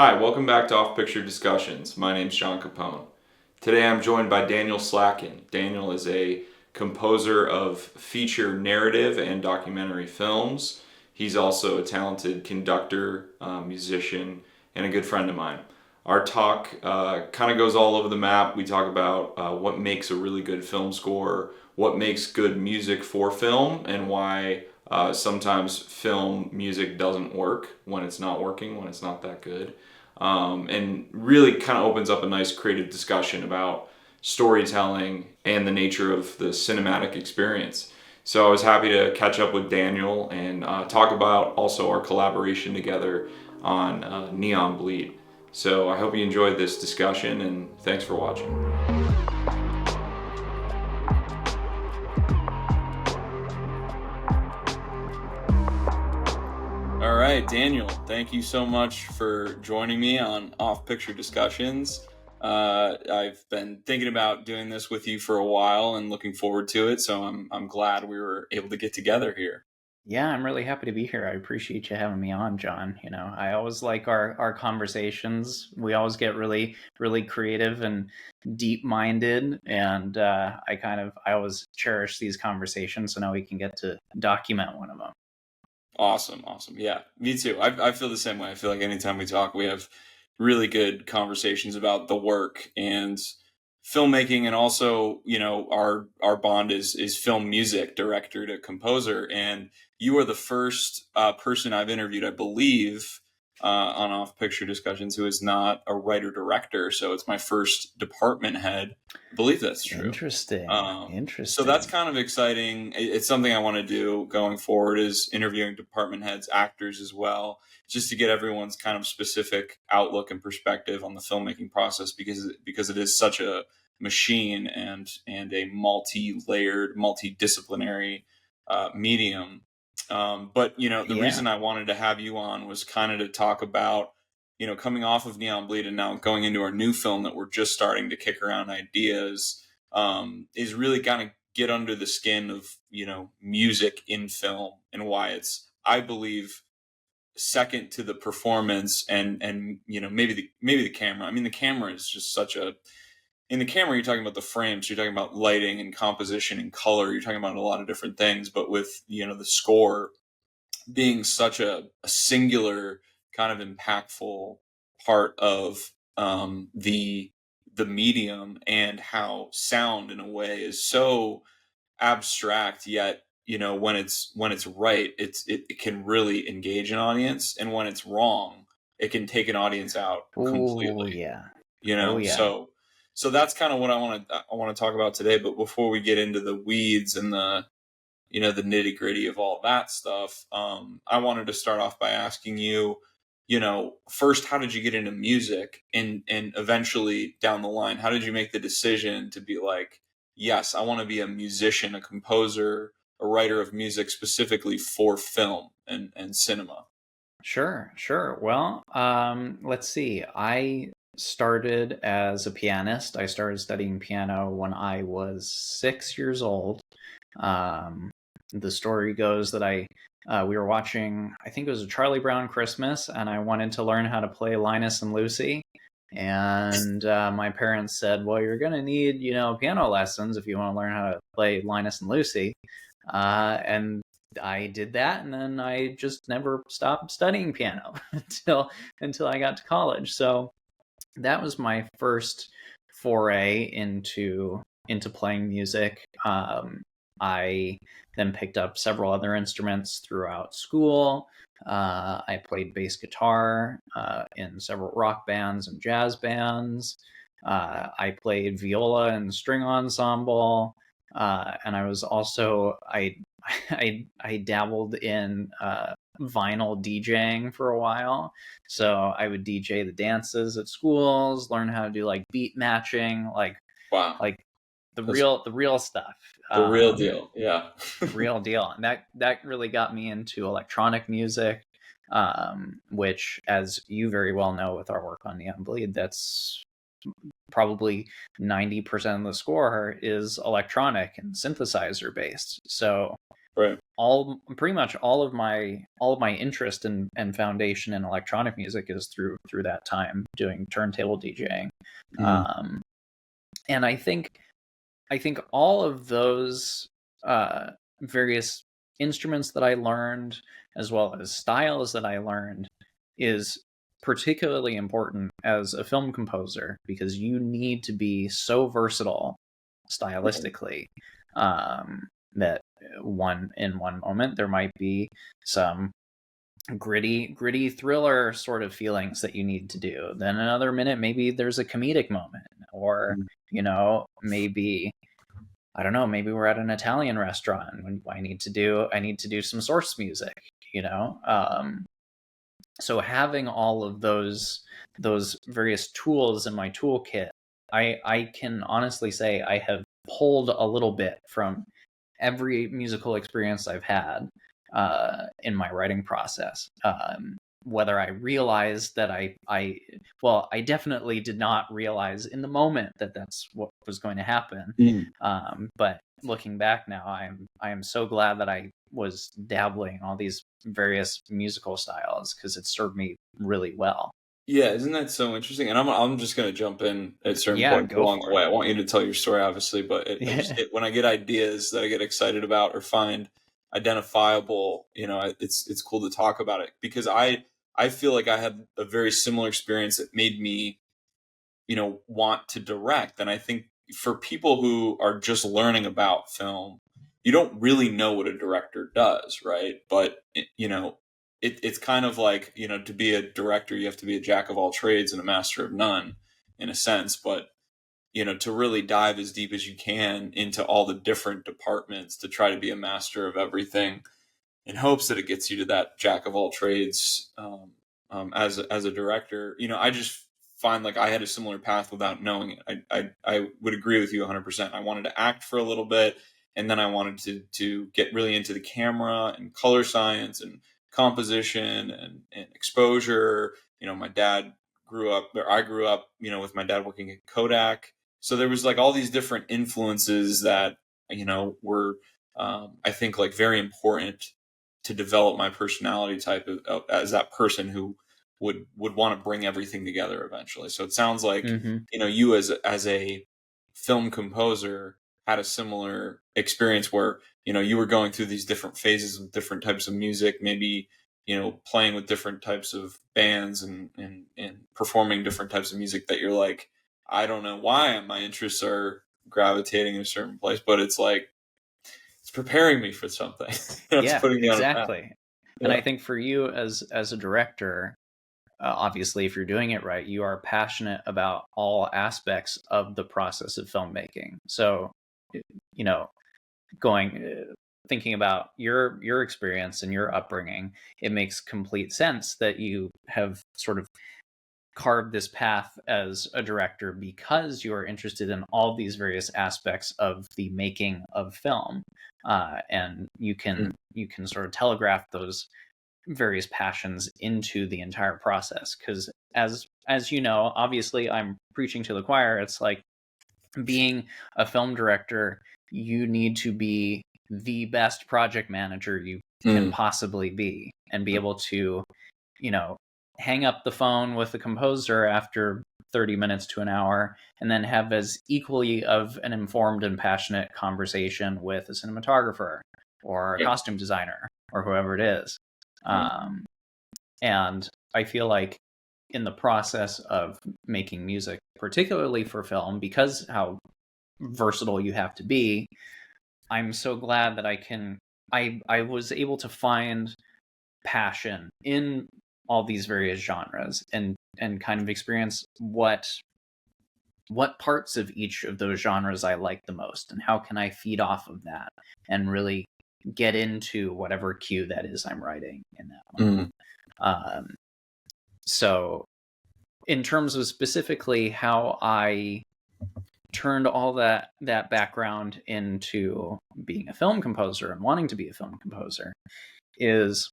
Hi, welcome back to Off Picture Discussions. My name's John Capone. Today I'm joined by Daniel Slatkin. Daniel is a composer of feature narrative and documentary films. He's also a talented conductor, musician, and a good friend of mine. Our talk kind of goes all over the map. We talk about what makes a really good film score, what makes good music for film, and why sometimes film music doesn't work when it's not working, when it's not that good. And really kind of opens up a nice creative discussion about storytelling and the nature of the cinematic experience. So I was happy to catch up with Daniel and talk about also our collaboration together on Neon Bleed. So I hope you enjoyed this discussion and thanks for watching. All right, Daniel, thank you so much for joining me on Off Picture Discussions. I've been thinking about doing this with you for a while and looking forward to it, so I'm glad we were able to get together here. Yeah, I'm really happy to be here. I appreciate you having me on, John. I always like our conversations. We always get really creative and deep-minded, and I always cherish these conversations. So now we can get to document one of them. Awesome. Yeah, me too. I feel the same way. I feel like anytime we talk, we have really good conversations about the work and filmmaking, and also, our bond is film music, director to composer. And you are the first person I've interviewed, I believe, on Off Picture Discussions who is not a writer director. So it's my first department head. I believe that's true. Interesting. So that's Interesting. kind of exciting. It's something I want to do going forward, is interviewing department heads, actors as well, just to get everyone's kind of specific outlook and perspective on the filmmaking process, because it is such a machine and a multi-layered, multidisciplinary medium. But the Yeah. reason I wanted to have you on was kind of to talk about coming off of Neon Bleed and now going into our new film that we're just starting to kick around ideas, is really kind of get under the skin of music in film and why it's, I believe, second to the performance and maybe the camera. I mean, the camera is just such a, in the camera you're talking about the frames, you're talking about lighting and composition and color, you're talking about a lot of different things. But with the score being such a singular kind of impactful part of the medium, and how sound in a way is so abstract, yet when it's right, it can really engage an audience, and when it's wrong, it can take an audience out Oh completely. yeah. you Oh know yeah. so so that's kind of what I want to talk about today. But before we get into the weeds and the nitty gritty of all that stuff, I wanted to start off by asking you, first, how did you get into music, and eventually down the line, how did you make the decision to be like, yes, I want to be a musician, a composer, a writer of music specifically for film and cinema? Sure, sure. Well, let's see. I started as a pianist. I started studying piano when I was 6 years old. Um, the story goes that we were watching, I think it was a Charlie Brown Christmas, and I wanted to learn how to play Linus and Lucy. And my parents said, "Well, you're going to need, piano lessons if you want to learn how to play Linus and Lucy." And I did that, and then I just never stopped studying piano until I got to college. So that was my first foray into playing music. I then picked up several other instruments throughout school. I played bass guitar in several rock bands and jazz bands. I played viola in string ensemble, and I was also I dabbled in vinyl DJing for a while. So I would DJ the dances at schools, learn how to do like beat matching, Wow, like the that's real stuff. the real deal. Yeah. Real deal. And that really got me into electronic music, which, as you very well know with our work on Neon Bleed, that's probably 90% of the score is electronic and synthesizer based. So Right. pretty much all of my interest and foundation in electronic music is through that time doing turntable DJing. Mm. And I think all of those various instruments that I learned, as well as styles that I learned, is particularly important as a film composer, because you need to be so versatile stylistically, that in one moment there might be some gritty thriller sort of feelings that you need to do. Then another minute, maybe there's a comedic moment, or maybe, I don't know, maybe we're at an Italian restaurant when I need to do some source music, so having all of those various tools in my toolkit, I can honestly say I have pulled a little bit from every musical experience I've had in my writing process. Whether I realized that I definitely did not realize in the moment that that's what was going to happen. But looking back now, I am so glad that I was dabbling in all these various musical styles, because it served me really well. Yeah, isn't that so interesting? And I'm just gonna jump in at certain Yeah, points go along the for way. it. I want you to tell your story, obviously, but Yeah. when I get ideas that I get excited about or find identifiable, it's cool to talk about it, because I feel like I had a very similar experience that made me, want to direct. And I think for people who are just learning about film, you don't really know what a director does, right? But it's kind of like, to be a director, you have to be a jack of all trades and a master of none, in a sense. But to really dive as deep as you can into all the different departments to try to be a master of everything, in hopes that it gets you to that jack of all trades, as a director. I just find like I had a similar path without knowing it. I would agree with you 100%. I wanted to act for a little bit, and then I wanted to get really into the camera and color science and composition and exposure. My dad I grew up, with my dad working at Kodak. So there was like all these different influences that, were, I think, like very important to develop my personality type as that person who would want to bring everything together eventually. So it sounds like, Mm-hmm. you as a film composer had a similar experience where, you were going through these different phases of different types of music, maybe, playing with different types of bands and performing different types of music that you're like, I don't know why my interests are gravitating in a certain place, but it's like, it's preparing me for something. It's Yeah, putting me on a path. exactly. And I Yeah. think for you as a director, obviously, if you're doing it right, you are passionate about all aspects of the process of filmmaking. So, you know, going thinking about your experience and your upbringing, it makes complete sense that you have sort of carved this path as a director, because you are interested in all these various aspects of the making of film, and you can sort of telegraph those various passions into the entire process. Because as you know, obviously I'm preaching to the choir. It's like, being a film director, you need to be the best project manager you can Mm. possibly be, and be able to, you know, hang up the phone with the composer after 30 minutes to an hour, and then have as equally of an informed and passionate conversation with a cinematographer or a Yeah. costume designer or whoever it is. Yeah. Um, and I feel like in the process of making music, particularly for film, because how versatile you have to be, I'm so glad that I was able to find passion in all these various genres, and kind of experience what parts of each of those genres I like the most, and how can I feed off of that and really get into whatever cue that is I'm writing in that moment. Mm. Um, so in terms of specifically how I turned all that background into being a film composer and wanting to be a film composer, is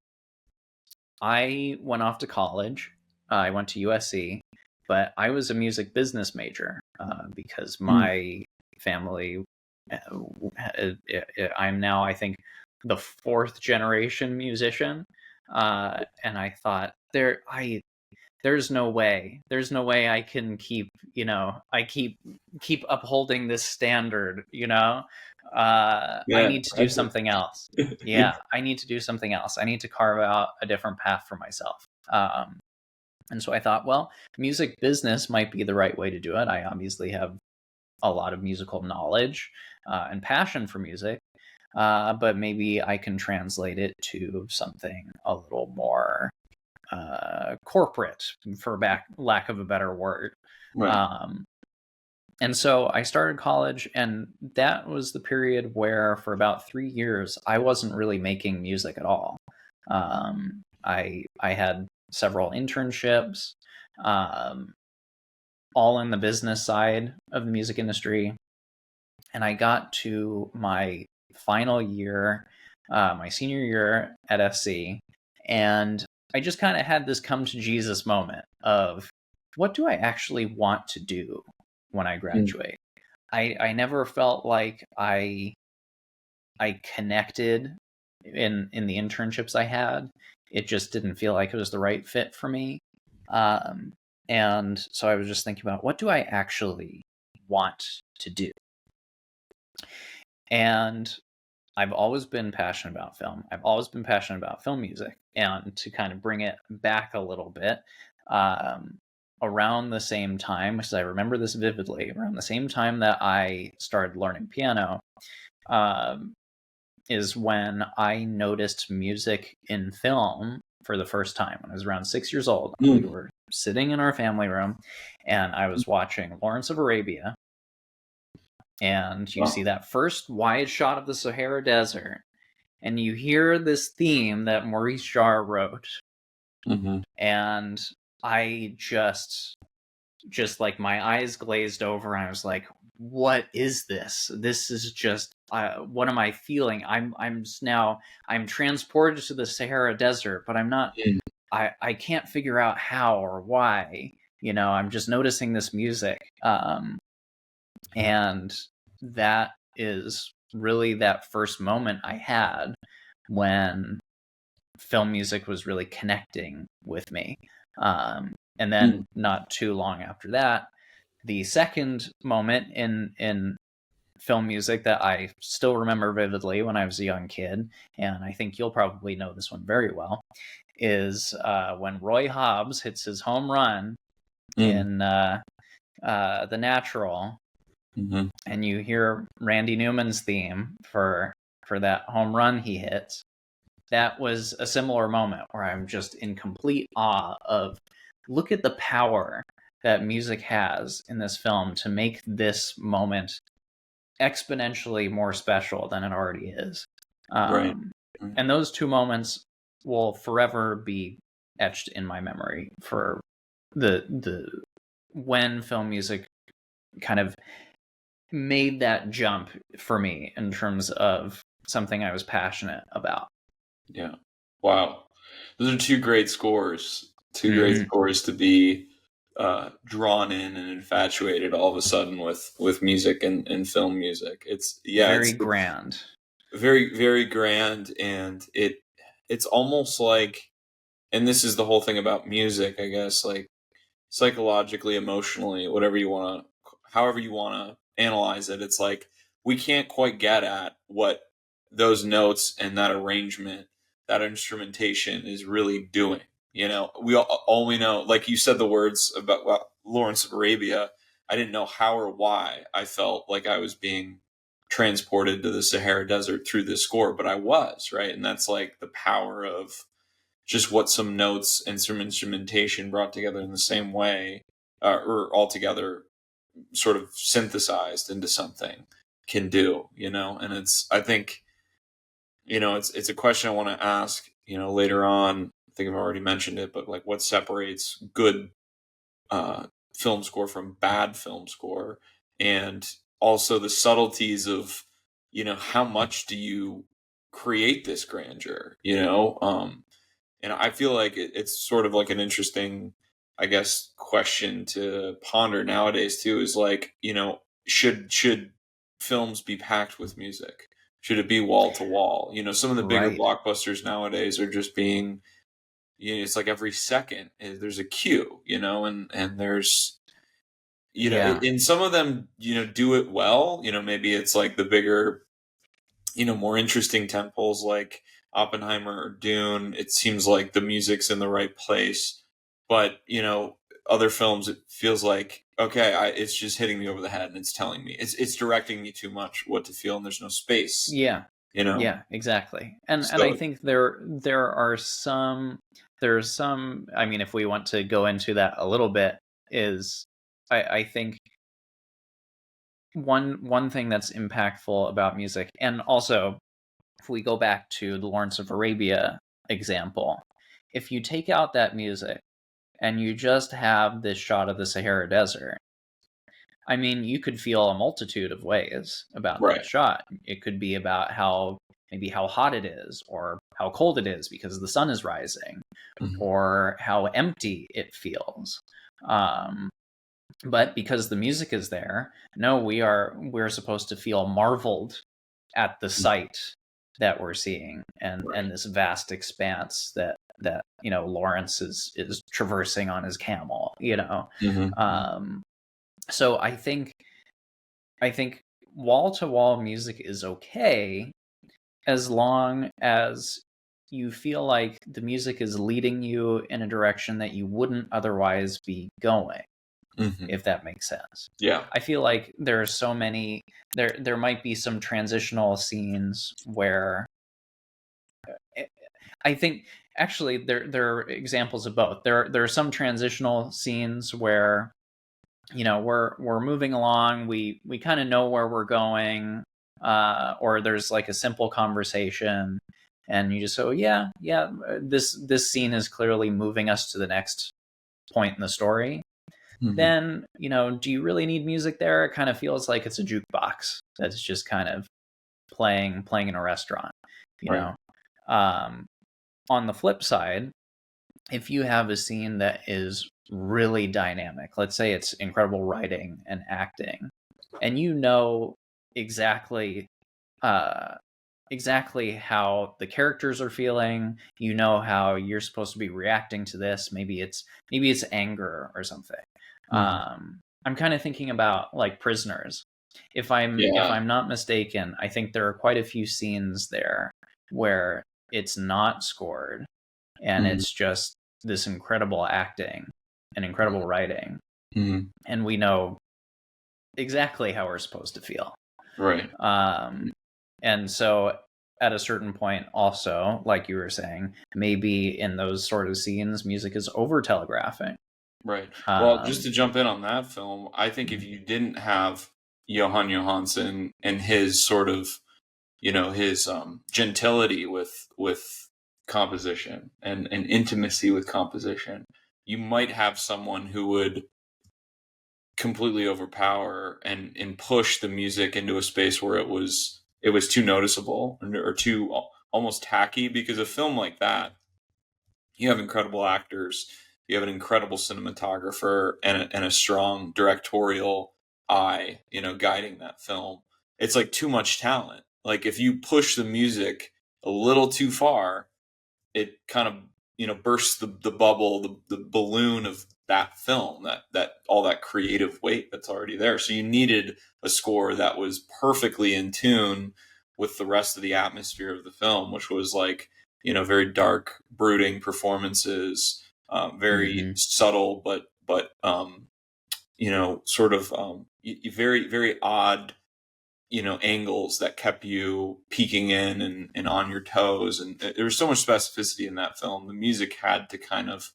I went off to college. I went to USC, but I was a music business major, because Mm. my family, I'm now, I think, the fourth generation musician, and I thought there's no way, I can keep, I keep upholding this standard, I Yeah, need to do something else. yeah, Yeah, I need to do something else. I need to carve out a different path for myself. And so I thought, well, music business might be the right way to do it. I obviously have a lot of musical knowledge and passion for music, but maybe I can translate it to something a little more corporate, for lack of a better word. right. Um, and so I started college, and that was the period where, for about 3 years, I wasn't really making music at all. I had several internships, um, all in the business side of the music industry, and I got to my final year, my senior year at FC, and I just kind of had this come to Jesus moment of, what do I actually want to do when I Mm. graduate? I never felt like I connected in the internships I had. It just didn't feel like it was the right fit for me. Um, and so I was just thinking about, what do I actually want to do? And I've always been passionate about film. I've always been passionate about film music. And to kind of bring it back a little bit, um, around the same time, because I remember this vividly, around the same time that I started learning piano, um, is when I noticed music in film for the first time. When I was around 6 years old, we Mm. were sitting in our family room, and I was watching Lawrence of Arabia, and you see Wow. that first wide shot of the Sahara Desert, and you hear this theme that Maurice Jarre wrote, Hmm. and I just like, my eyes glazed over, and I was like, what is this? This is just, what am I feeling? I'm just now, I'm transported to the Sahara Desert, but I'm not, Mm. I can't figure out how or why. I'm just noticing this music. And that is really that first moment I had when film music was really connecting with me. And Mm. then not too long after that, the second moment in film music that I still remember vividly when I was a young kid, and I think you'll probably know this one very well, is when Roy Hobbs hits his home run Mm. in The Natural, Hmm. and you hear Randy Newman's theme for that home run he hits. That was a similar moment where I'm just in complete awe of, look at the power that music has in this film to make this moment exponentially more special than it already is. Right. Um, Right. and those two moments will forever be etched in my memory for the when film music kind of made that jump for me in terms of something I was passionate about. Yeah. Wow. Those are two great scores. Two great Mm-hmm. scores to be drawn in and infatuated all of a sudden with music and film music. It's yeah, Very it's grand. very very grand, and it's almost like, and this is the whole thing about music, I guess, like psychologically, emotionally, whatever you want to, however you want to analyze it, it's like we can't quite get at what those notes and that arrangement, that instrumentation is really doing. All we know, like you said, the words about, well, Lawrence of Arabia. I didn't know how or why I felt like I was being transported to the Sahara Desert through this score, but I was, right, and that's like the power of just what some notes and some instrumentation brought together in the same way, or all together sort of synthesized into something can do, and I think, it's a question I want to ask, later on. I think I've already mentioned it, but like, what separates good uh, film score from bad film score, and also the subtleties of, how much do you create this grandeur, and I feel like it's sort of like an interesting, I guess, question to ponder nowadays too. Is like, should films be packed with music? Should it be wall to wall? Some of the bigger Right. blockbusters nowadays are just being, it's like every second there's a cue, and there's, Yeah. in some of them, do it well. Maybe it's like the bigger, more interesting temples like Oppenheimer or Dune. It seems like the music's in the right place, but other films, it feels like, okay, it's just hitting me over the head and it's telling me, it's directing me too much what to feel, and there's no space. Yeah. You know, Yeah, exactly. And I so think there's some, I mean, if we want to go into that a little bit, is I think one thing that's impactful about music, and also if we go back to the Lawrence of Arabia example, if you take out that music and you just have this shot of the Sahara Desert, I mean, you could feel a multitude of ways about right. that shot. It could be about maybe how hot it is, or how cold it is because the sun is rising, Mhm. or how empty it feels. Um, but because the music is there, no, we're supposed to feel marveled at the sight that we're seeing, and Right. this vast expanse that Lawrence is traversing on his camel. Hmm. Um, so I think wall to wall music is okay as long as you feel like the music is leading you in a direction that you wouldn't otherwise be going, Hmm. if that makes sense. Yeah. I feel like there are so many there might be some transitional scenes where I think actually there are examples of both. There are some transitional scenes where we're moving along, we kind of know where we're going, or there's like a simple conversation, and you just go, yeah, this scene is clearly moving us to the next point in the story. Hmm. Then do you really need music there? It kind of feels like it's a jukebox that's just kind of playing in a restaurant, you Right. know um on the flip side, if you have a scene that is really dynamic, let's say it's incredible writing and acting, and exactly uh, exactly how the characters are feeling, how you're supposed to be reacting to this. Maybe it's anger or something. Hmm. I'm kind of thinking about like Prisoners. If I'm Yeah. not mistaken, I think there are quite a few scenes there where it's not scored, and Hmm. it's just this incredible acting and incredible writing, Hmm. and we know exactly how we're supposed to feel. Right. Um, and so at a certain point, also, like you were saying, maybe in those sort of scenes, music is over telegraphing. Right. Well, just Um, to jump in on that film, I think if you didn't have Johan Johansson and his sort of, his gentility with composition and intimacy with composition, you might have someone who would completely overpower and push the music into a space where it was too noticeable, or too almost tacky, because a film like that, you have incredible actors, you have an incredible cinematographer, and a strong directorial eye, guiding that film. It's like too much talent. Like if you push the music a little too far, it kind of bursts the bubble, the balloon of that film, that all that creative weight that's already there. So you needed a score that was perfectly in tune with the rest of the atmosphere of the film, which was like very dark, brooding performances, very mhm. subtle, but sort of very very odd angles that kept you peeking in and on your toes, and there was so much specificity in that film. The music had to kind of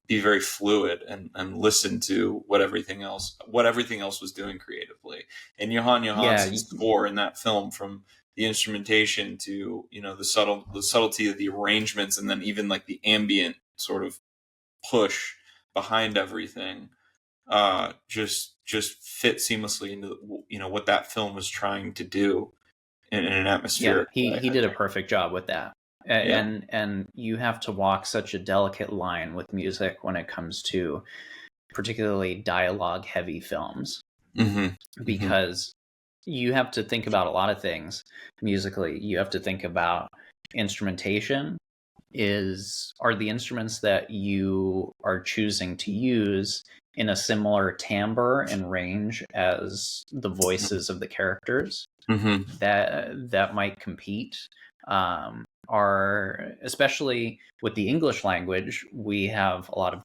be very fluid and listen to what everything else was doing creatively. And Johan Yeah, Johansson's score in that film, from the instrumentation to the subtlety of the arrangements, and then even like the ambient sort of push behind everything, just fit seamlessly into what that film was trying to do in an yeah, atmospheric he way, he I did a think. perfect job with that. Yeah. And you have to walk such a delicate line with music when it comes to particularly dialogue heavy films, Hmm. Hmm. because you have to think about a lot of things musically. You have to think about instrumentation. Are the instruments that you are choosing to use in a similar timbre and range as the voices of the characters Mm-hmm. that might compete? Are, especially with the English language, we have a lot of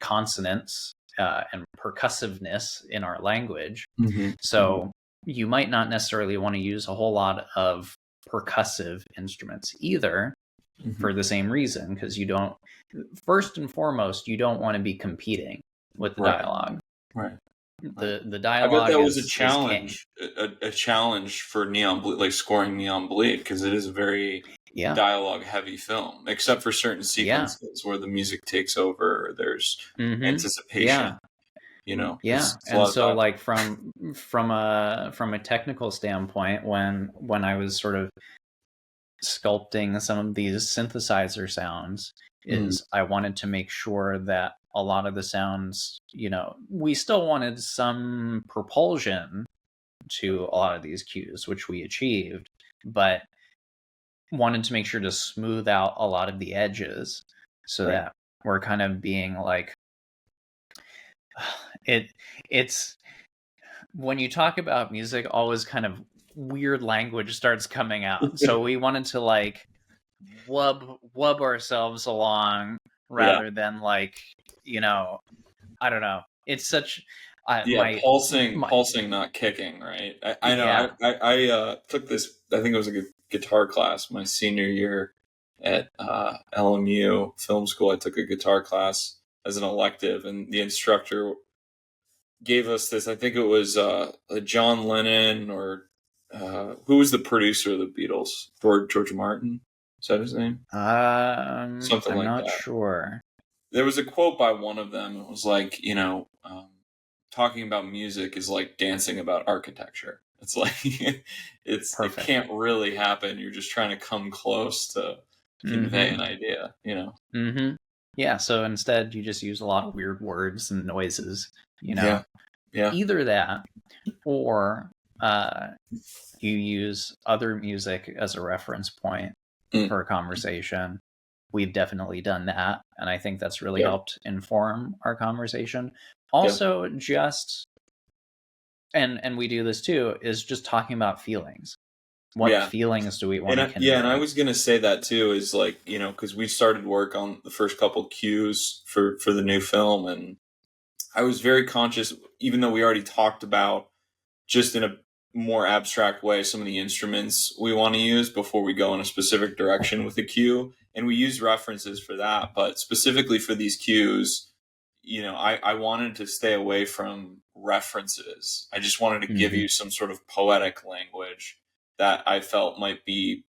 consonants and percussiveness in our language. Mm-hmm. Mm-hmm. So you might not necessarily want to use a whole lot of percussive instruments either, Mm-hmm. for the same reason, because you don't, first and foremost, you don't want to be competing with the Right. dialogue. Right. Right. The I bet dialogue that was a is king. challenge, a challenge for Neon Bleed, like scoring Neon Bleed, because it is a very Yeah. dialogue heavy film, except for certain Yeah. sequences where the music takes over, or there's Mm-hmm. anticipation, Yeah. because Yeah. it's a And lot of so, dialogue. like, from a technical standpoint, when I was sort of sculpting some of these synthesizer sounds, Mm, is I wanted to make sure that a lot of the sounds, we still wanted some propulsion to a lot of these cues, which we achieved, but wanted to make sure to smooth out a lot of the edges so right. that we're kind of being like it it's when you talk about music, always kind of weird language starts coming out. So we wanted to like wub ourselves along Yeah. rather than like, I don't know. It's such Yeah, my pulsing, my pulsing, not kicking, right? I know. yeah. I took this. I think it was a guitar class my senior year at LMU film school. I took a guitar class as an elective, and the instructor gave us this. I think it was John Lennon, or who was the producer of the Beatles? George Martin. Is that his name? Something I'm like not that. sure. There was a quote by one of them. It was like, talking about music is like dancing about architecture. It's like it Perfect. can't really happen. You're just trying to come close to convey Mm-hmm. an idea. Mm-hmm. Yeah, so instead you just use a lot of weird words and noises, Yeah, yeah. Either that, or you use other music as a reference point Mm, for a conversation. We've definitely done that, and I think that's really yeah, helped inform our conversation. yeah, Also, just and we do this too, is just talking about feelings. What yeah. feelings do we want And to and I convey? was gonna say that too, is like, because we started work on the first couple cues for the new film, and I was very conscious, even though we already talked about, just in a more abstract way, some of the instruments we want to use before we go in a specific direction with the cue. And we use references for that, but specifically for these cues, I wanted to stay away from references. I just wanted to give Mm-hmm. you some sort of poetic language that I felt might be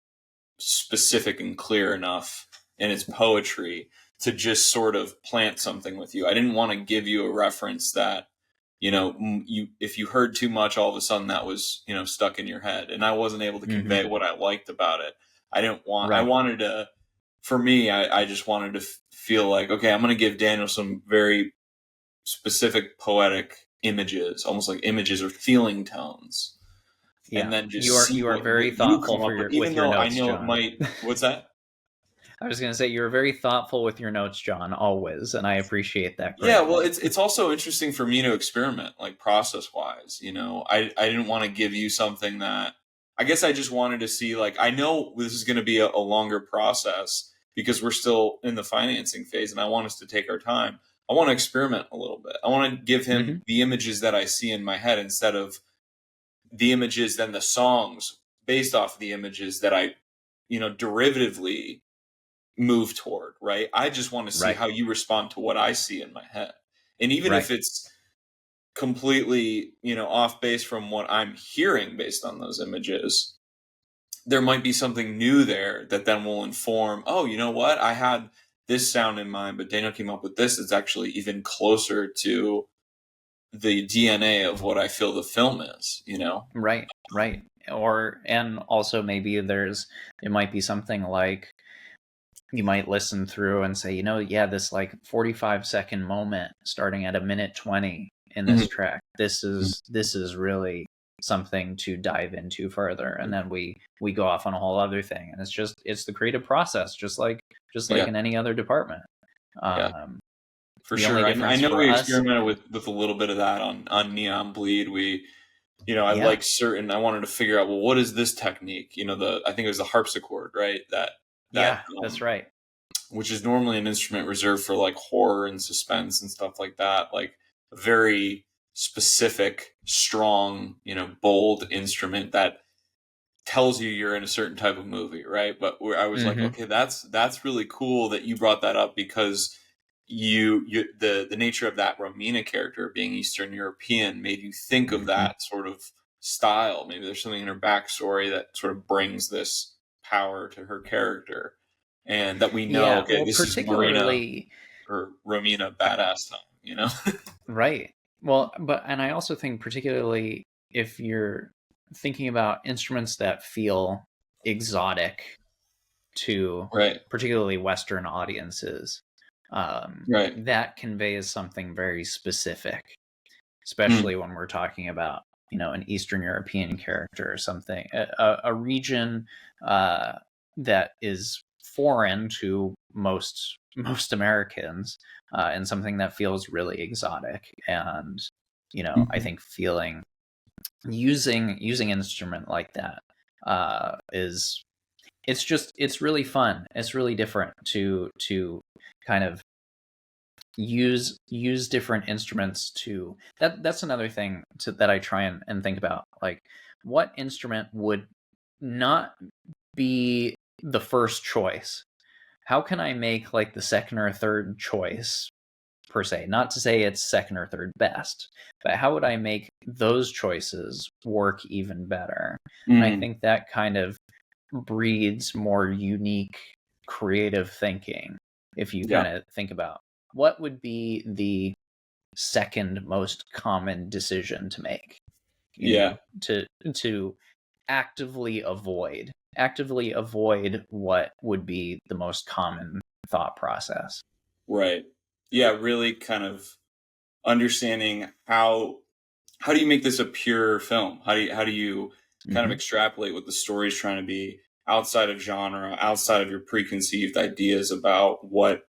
specific and clear enough in its poetry to just sort of plant something with you. I didn't want to give you a reference that, you, if you heard too much, all of a sudden that was, stuck in your head, and I wasn't able to Mm-hmm. convey what I liked about it. I Right. wanted to, for me, I just wanted to feel like, okay, I'm going to give Daniel some very specific poetic images, almost like images or feeling tones, and Yeah. then You just are see you are what very you thoughtful come for up with, your even with your though I notes, know it John. might. What's that? I was going to say you're very thoughtful with your notes, John, always, and I appreciate that Yeah, well, greatly. it's also interesting for me to experiment, like process wise. I didn't want to give you something that, I guess I just wanted to see. Like, I know this is going to be a longer process because we're still in the financing phase, and I want us to take our time. I want to experiment a little bit. I want to give him Mm-hmm. the images that I see in my head instead of the images, then the songs based off of the images that I, derivatively move toward, right? I just want to see Right. how you respond to what I see in my head. And even Right. if it's completely, off base from what I'm hearing based on those images, there might be something new there that then will inform, oh, you know what? I had this sound in mind, but Daniel came up with this. It's actually even closer to the DNA of what I feel the film is. Right. Right. And also maybe it might be something like you might listen through and say, yeah, this like 45-second moment starting at a minute 20 in this Mhm. track. This is really something to dive into further, and then we go off on a whole other thing, and it's the creative process, just like Yeah. in any other department. Yeah. um For the only sure. I difference know for we us, experimented with a little bit of that on Neon Bleed. I yeah, like certain. I wanted to figure out, well, what is this technique? I think it was the harpsichord, right? That yeah, that's right. which is normally an instrument reserved for like horror and suspense and stuff like that. Like a very specific, strong, bold instrument that tells you you're in a certain type of movie, right? But where I was like, Hmm. okay, that's really cool that you brought that up, because the nature of that Romina character being Eastern European made you think of Hmm. that sort of style. Maybe there's something in her backstory that sort of brings this power to her character, and that we know, Yeah, okay, well, this is Marina particularly, or Romina badass time. right. Well, and I also think particularly if you're thinking about instruments that feel exotic to Right, particularly Western audiences, right. that conveys something very specific, Mm, especially when we're talking about an Eastern European character or something, a region uh, that is foreign to most Americans, and something that feels really exotic. And I mhm. think feeling using an instrument like that is it's really fun. It's really different to kind of use different instruments to that's another thing that I try and think about, like what instrument would not be the first choice. How can I make like the second or third choice, per se, not to say it's second or third best, but how would I make those choices work even better? And I Mm, think that kind of breeds more unique creative thinking. If you yeah, kind of think about what would be the second most common decision to make, yeah. to actively avoid what would be the most common thought process. Right. Yeah, really kind of understanding how do you make this a pure film? How do you kind of Hmm. extrapolate what the story's trying to be outside of genre, outside of your preconceived ideas about what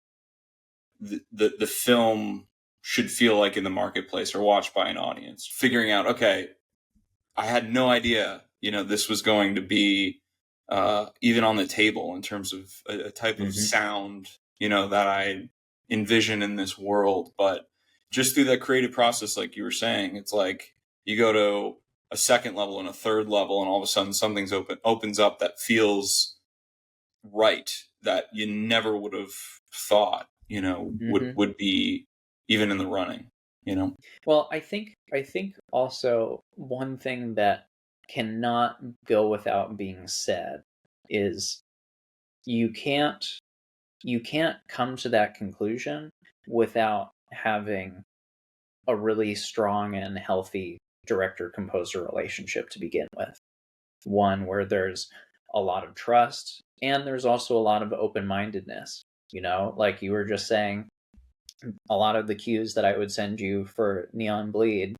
the film should feel like in the marketplace or watched by an audience. Figuring out, okay, I had no idea, this was going to be even on the table in terms of a type of Hmm. sound, that I envision in this world. But just through that creative process, like you were saying, it's like you go to a second level and a third level, and all of a sudden something's opens up that feels right, that you never would have thought, would Hmm. would be even in the running. Well, I think also one thing that cannot go without being said is you can't come to that conclusion without having a really strong and healthy director composer relationship to begin with. One where there's a lot of trust and there's also a lot of open mindedness. Like you were just saying, a lot of the cues that I would send you for Neon Bleed,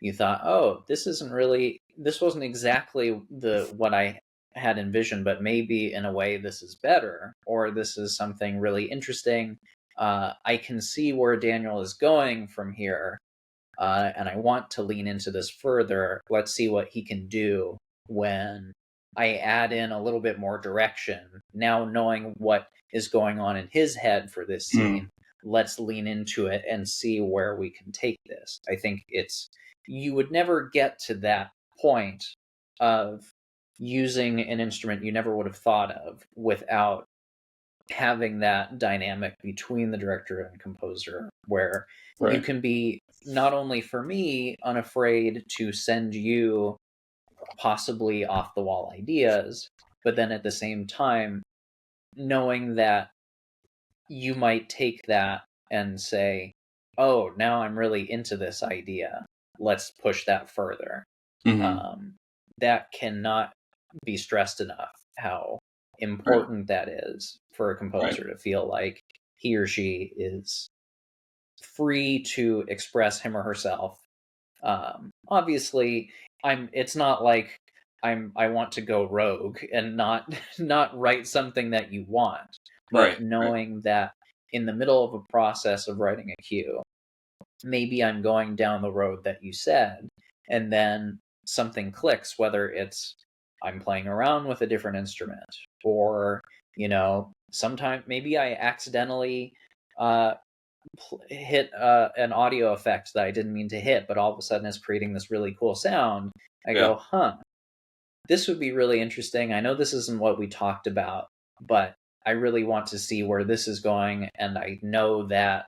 you thought, oh, this wasn't exactly the what I had envisioned, but maybe in a way this is better, or this is something really interesting. I can see where Daniel is going from here, and I want to lean into this further. Let's see what he can do when I add in a little bit more direction. Now, knowing what is going on in his head for this Mm, scene, let's lean into it and see where we can take this. I think you would never get to that point of using an instrument you never would have thought of without having that dynamic between the director and composer, where you right. can be, not only for me, unafraid to send you possibly off the wall ideas, but then at the same time knowing that you might take that and say, oh, now I'm really into this idea, let's push that further. Hmm. um, that cannot be stressed enough, how Right. important that is for a Right. composer to feel like he or she is free to express him or herself, Obviously, it's not like I want to go rogue and not not write something that you want, but Right. Right. knowing that in the middle of a process of writing a cue, maybe I'm going down the road that you said, and then something clicks, whether it's I'm playing around with a different instrument, or, sometimes maybe I accidentally uh, hit an audio effect that I didn't mean to hit, but all of a sudden is creating this really cool sound. I Yeah. go, huh, this would be really interesting. I know this isn't what we talked about, but I really want to see where this is going, and I know that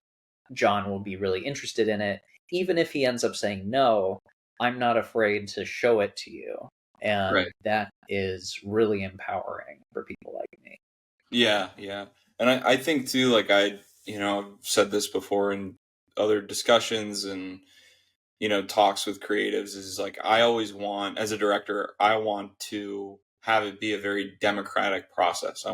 John will be really interested in it. Even if he ends up saying no, I'm not afraid to show it to you. And Right. that is really empowering for people like me. Yeah. Yeah. And I think too, like I've said this before in other discussions and talks with creatives is like I always want as a director, I want to have it be a very democratic process. I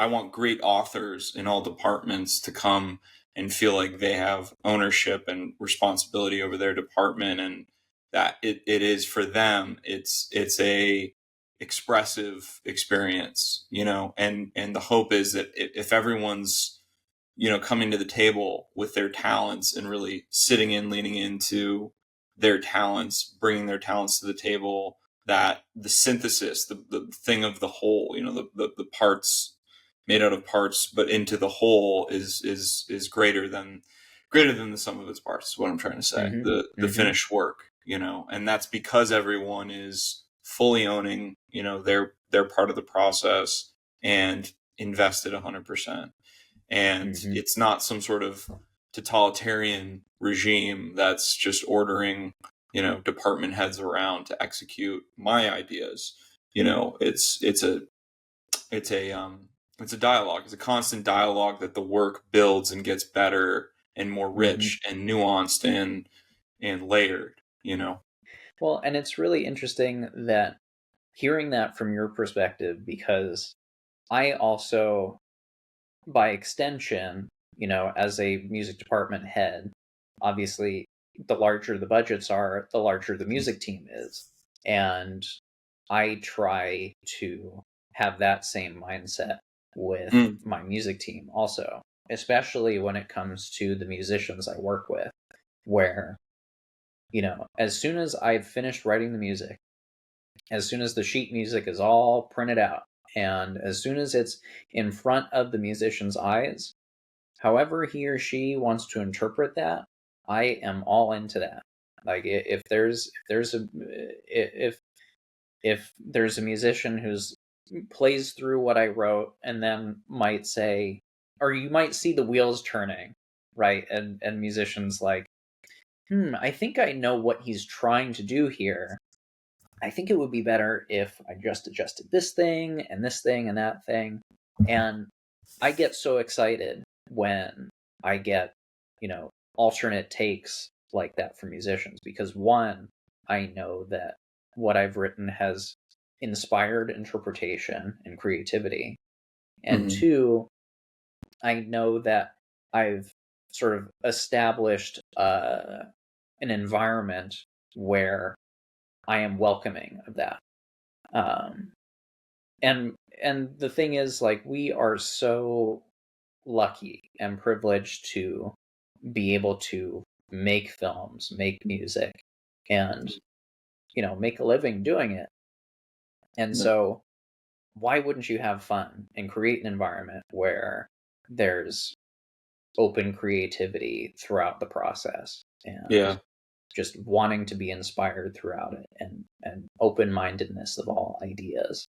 want great authors in all departments to come and feel like they have ownership and responsibility over their department, and that it is for them. It's a expressive experience, and the hope is that if everyone's coming to the table with their talents and really sitting in, leaning into their talents, bringing their talents to the table, that the synthesis, the thing of the whole, the parts made out of parts, but into the whole is greater than the sum of its parts, is what I'm trying to say. Mm-hmm. The Mm-hmm. finished work, and that's because everyone is fully owning, their part of the process and invested 100%. And Mm-hmm. it's not some sort of totalitarian regime that's just ordering department heads around to execute my ideas. It's a dialogue. It's a constant dialogue that the work builds and gets better and more Mm-hmm. rich and nuanced and layered. Well, and it's really interesting that hearing that from your perspective, because I also, by extension, as a music department head, obviously, the larger the budgets are, the larger the music team is. And I try to have that same mindset with Mm, my music team also, especially when it comes to the musicians I work with, where, as soon as I've finished writing the music, as soon as the sheet music is all printed out, and as soon as it's in front of the musician's eyes, however he or she wants to interpret that, I am all into that. Like if there's a musician who's plays through what I wrote and then might say, or you might see the wheels turning, right? And musicians like, I think I know what he's trying to do here. I think it would be better if I just adjusted this thing and this thing and that thing. And I get so excited when I get, alternate takes like that from musicians, because one, I know that what I've written has inspired interpretation and creativity. And mhm. two, I know that I've sort of established an environment where I am welcoming of that. Um, and the thing is, like, we are so lucky and privileged to be able to make films, make music, and make a living doing it. And Yeah. so, why wouldn't you have fun and create an environment where there's open creativity throughout the process, and Yeah. just wanting to be inspired throughout it, and open-mindedness of all ideas?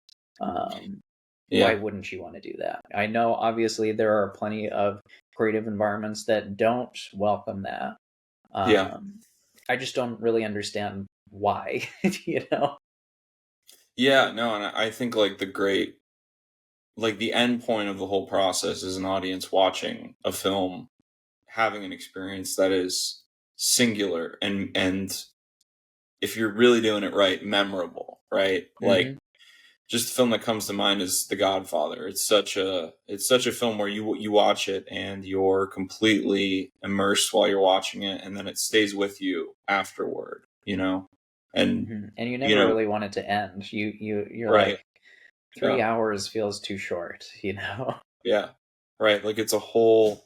Why Yeah. wouldn't you want to do that? I know obviously there are plenty of creative environments that don't welcome that. Yeah. um, I just don't really understand why. you know Yeah. No, and I think like the end point of the whole process is an audience watching a film, having an experience that is singular and if you're really doing it right, memorable, right? Like hmm just the film that comes to mind is The Godfather. It's such a film where you watch it and you're completely immersed while you're watching it, and then it stays with you afterward, and And you you never know, really want it to end. You're right, like, yeah, 3 hours feels too short, yeah, right. Like it is a whole.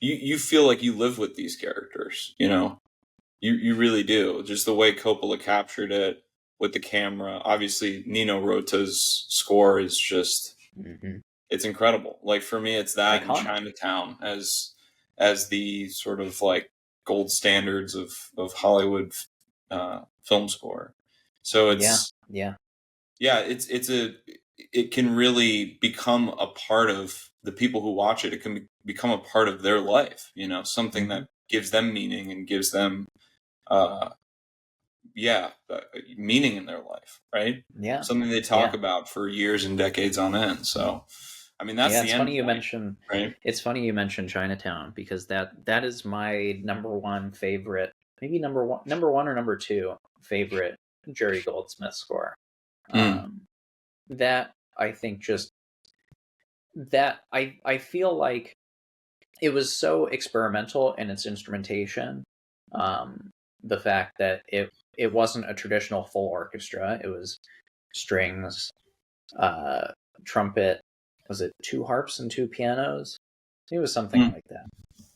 You feel like you live with these characters, you really do. Just the way Coppola captured it with the camera. Obviously, Nino Rota's score is just Hmm. it's incredible. Like for me, it's that and Iconic. Chinatown as the sort of like gold standards of Hollywood film score. So Yeah, it's yeah. yeah, it can really become a part of the people who watch it. It can become a part of their life. Something Hmm. that gives them meaning and gives them uh, yeah, meaning in their life, right? Yeah, Something they talk yeah. about for years and decades on end. So, I mean, that's Yeah, the end point, right? it's funny you mention Chinatown, because that is my number one favorite, maybe number one or number two favorite Jerry Goldsmith score. Mm, Um, that I think just that I feel like it was so experimental in its instrumentation. Um, the fact that it wasn't a traditional full orchestra; it was strings, uh, trumpet. Was it two harps and two pianos? It was something mm, like that.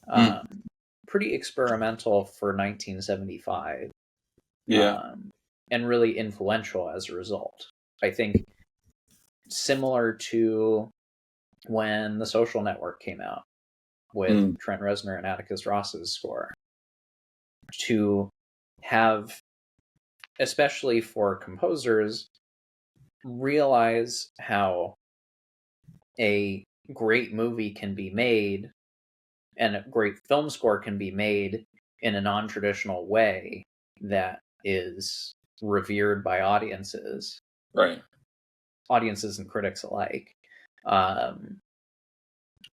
mm, Um, Pretty experimental for 1975, yeah, um, and really influential as a result. I think similar to when The Social Network came out with mm, Trent Reznor and Atticus Ross's score, to have, especially for composers, realize how a great movie can be made and a great film score can be made in a non-traditional way that is revered by right. audiences and critics alike, um,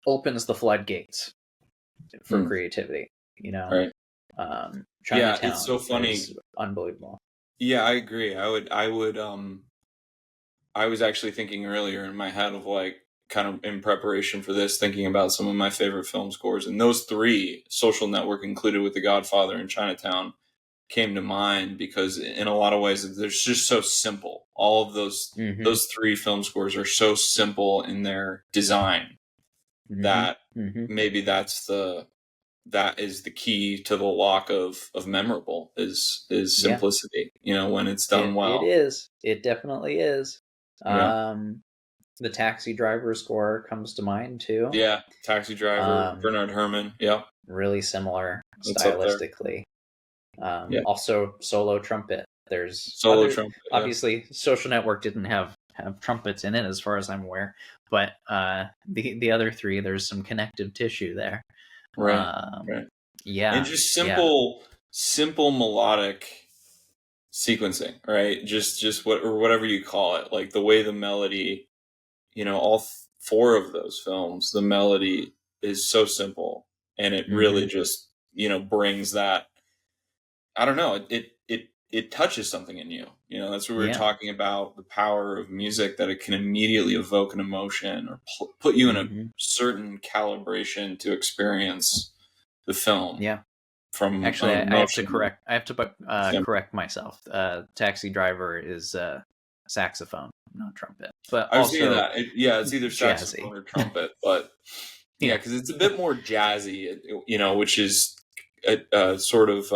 opens the floodgates for Mm, creativity. right. Yeah, it's Chinatown so funny. is unbelievable. Yeah, I agree. I was actually thinking earlier in my head of like kind of in preparation for this, thinking about some of my favorite film scores, and those three, Social Network included with The Godfather and Chinatown, came to mind because in a lot of ways they're just so simple. All of Mm-hmm. those three film scores are so simple in their design Mm-hmm. that Mm-hmm. maybe that is the key to the lock of memorable is Yeah, simplicity, when it's done it well. is. It definitely is. Yeah. Um, the Taxi Driver score comes to mind too. Yeah. Taxi Driver, Um, Bernard Herrmann. Yeah. Really similar That's up there. stylistically. Yeah. Also, solo trumpet. There's Solo other, trumpet. Yeah. obviously, Social Network didn't have trumpets in it, as far as I'm aware, but the other three, there's some connective tissue there. Right. Um, Right. And yeah, just yeah. simple melodic sequencing, right? Just what or whatever you call it, like the way the melody, all four of those films, the melody is so simple, and it really Mm-hmm. just brings that. I don't know, it touches something in you. That's what we were Yeah. talking about, the power of music, that it can immediately evoke an emotion or put you in a Mm-hmm. certain calibration to experience the film Yeah. from Actually, an I have to emotional correct. I have to standpoint. correct myself. Taxi Driver is saxophone, not trumpet, but I was thinking also that. Yeah, it's either jazzy. saxophone or trumpet, but yeah, Yeah. because it's a bit more jazzy, which is a sort of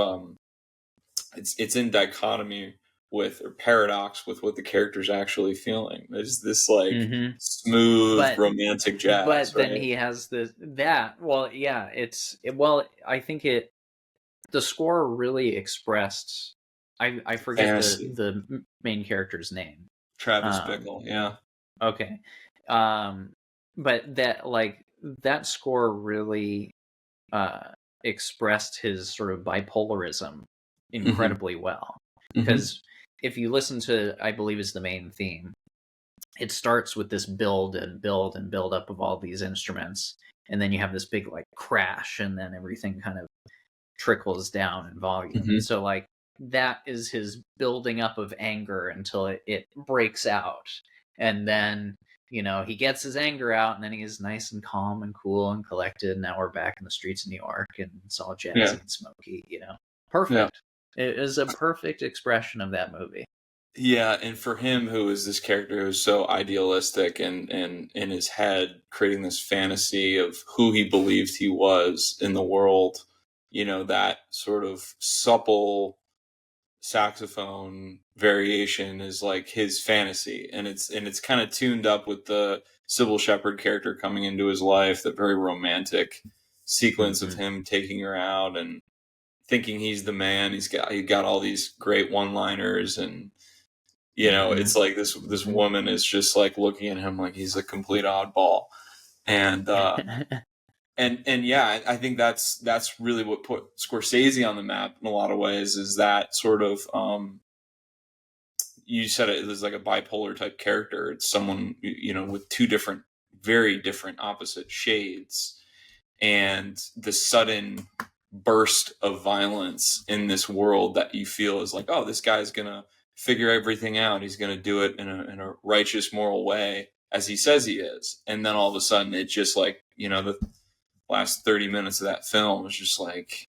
it's in dichotomy with or paradox with what the character's actually feeling. There's this like Mm-hmm. smooth but romantic jazz, but then right? he has well, yeah, well, I think the score really expressed, I forget Fantasy. the main character's name. Travis um Bickle, yeah. okay. um but that score really uh expressed his sort of bipolarism Mm-hmm. incredibly well, Mm-hmm. because if you listen to, I believe, is the main theme, it starts with this build and build and build up of all these instruments, and then you have this big like crash, and then everything kind of trickles down in volume. Mm-hmm. So like that is his building up of anger until it breaks out, and then he gets his anger out, and then he's nice and calm and cool and collected. Now we're back in the streets of New York, and it's all jazzy and smoky. Yeah. Perfect. It is a perfect expression of that movie. Yeah, and for him, who is this character who's so idealistic and in his head, creating this fantasy of who he believed he was in the world, that sort of supple saxophone variation is like his fantasy, and it's kind of tuned up with the Sybil Shepherd character coming into his life, that very romantic sequence of him taking her out and thinking he's the man. He got all these great one-liners, and it's like this woman is just like looking at him like he's a complete oddball, and and yeah, I think that's really what put Scorsese on the map in a lot of ways, is that sort of you said it was like a bipolar type character. It's someone with two different, very different opposite shades, and the sudden burst of violence in this world that you feel is like, oh, this guy's gonna figure everything out. He's gonna do it in a righteous, moral way, as he says he is, and then all of a sudden, it just like the last 30 minutes of that film was just like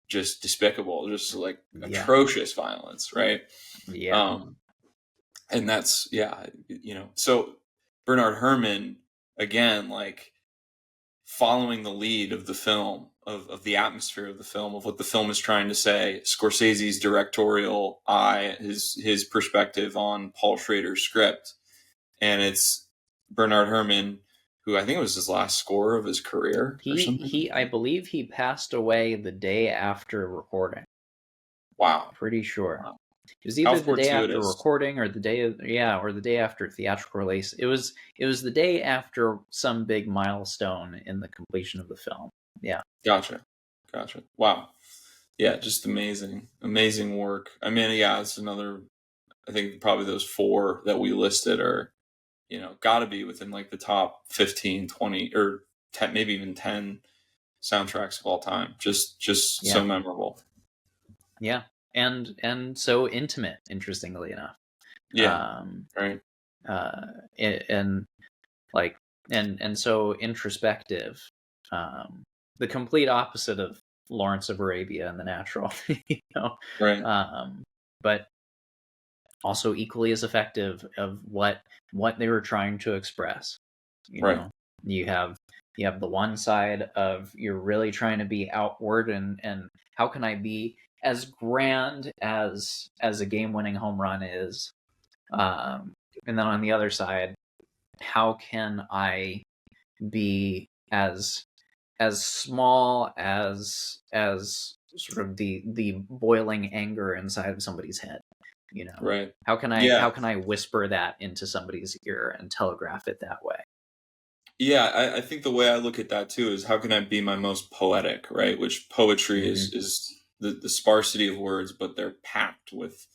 just despicable, just like atrocious violence, right? Yeah. And that's so Bernard Herrmann, again, like following the lead of the film, of the atmosphere of the film, of what the film is trying to say. Scorsese's directorial eye, his perspective on Paul Schrader's script, and it's Bernard Herrmann, who I think it was his last score of his career or something. I believe he passed away the day after recording. Wow. Pretty sure. Wow. It was either the day after recording or the day after theatrical release. It was the day after some big milestone in the completion of the film. Yeah. Gotcha. Wow. Yeah, just amazing work. I mean, yeah, it's another. I think probably those four that we listed are, got to be within like the top 15, 20, or 10, maybe even 10 soundtracks of all time. Just so memorable. Yeah. And so intimate, interestingly enough. Yeah. Right. And so introspective. The complete opposite of Lawrence of Arabia and The Natural, Right. But also equally as effective of what they were trying to express. Right. You have the one side of, you're really trying to be outward and how can I be as grand as a game-winning home run is, and then on the other side, how can I be as small as sort of the boiling anger inside of somebody's head, Right. How can I whisper that into somebody's ear and telegraph it that way? Yeah, I think the way I look at that too is, how can I be my most poetic, right? Which poetry is the sparsity of words, but they're packed with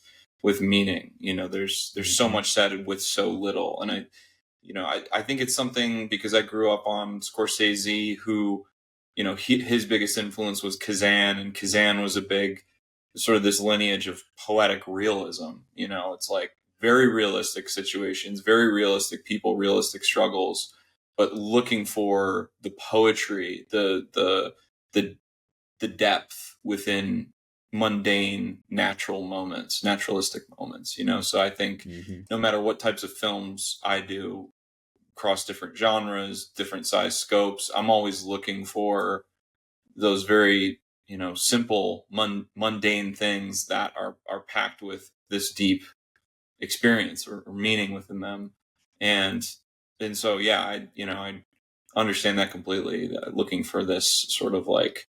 meaning. There's so much said with so little, and I think it's something, because I grew up on Scorsese, who, his biggest influence was Kazan, and Kazan was a big sort of this lineage of poetic realism. It's like very realistic situations, very realistic people, realistic struggles, but looking for the poetry, the depth within mundane, natural moments, naturalistic moments. So I think no matter what types of films I do, across different genres, different size scopes, I'm always looking for those very, simple, mundane things that are packed with this deep experience or meaning within them. And so, yeah, I understand that completely. Looking for this sort of like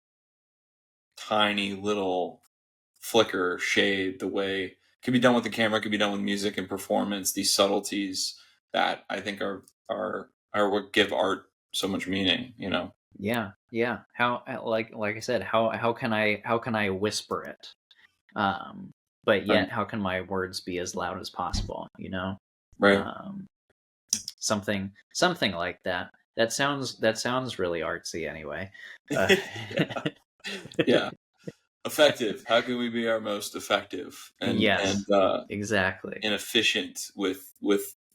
tiny little flicker, shade, the way it can be done with the camera, it can be done with music and performance, these subtleties that I think are what give art so much meaning, Yeah. How, like I said, how can I whisper it? But yet, how can my words be as loud as possible? Right. Something like that. That sounds really artsy, anyway. Yeah. Effective. How can we be our most effective and yes, exactly, and efficient with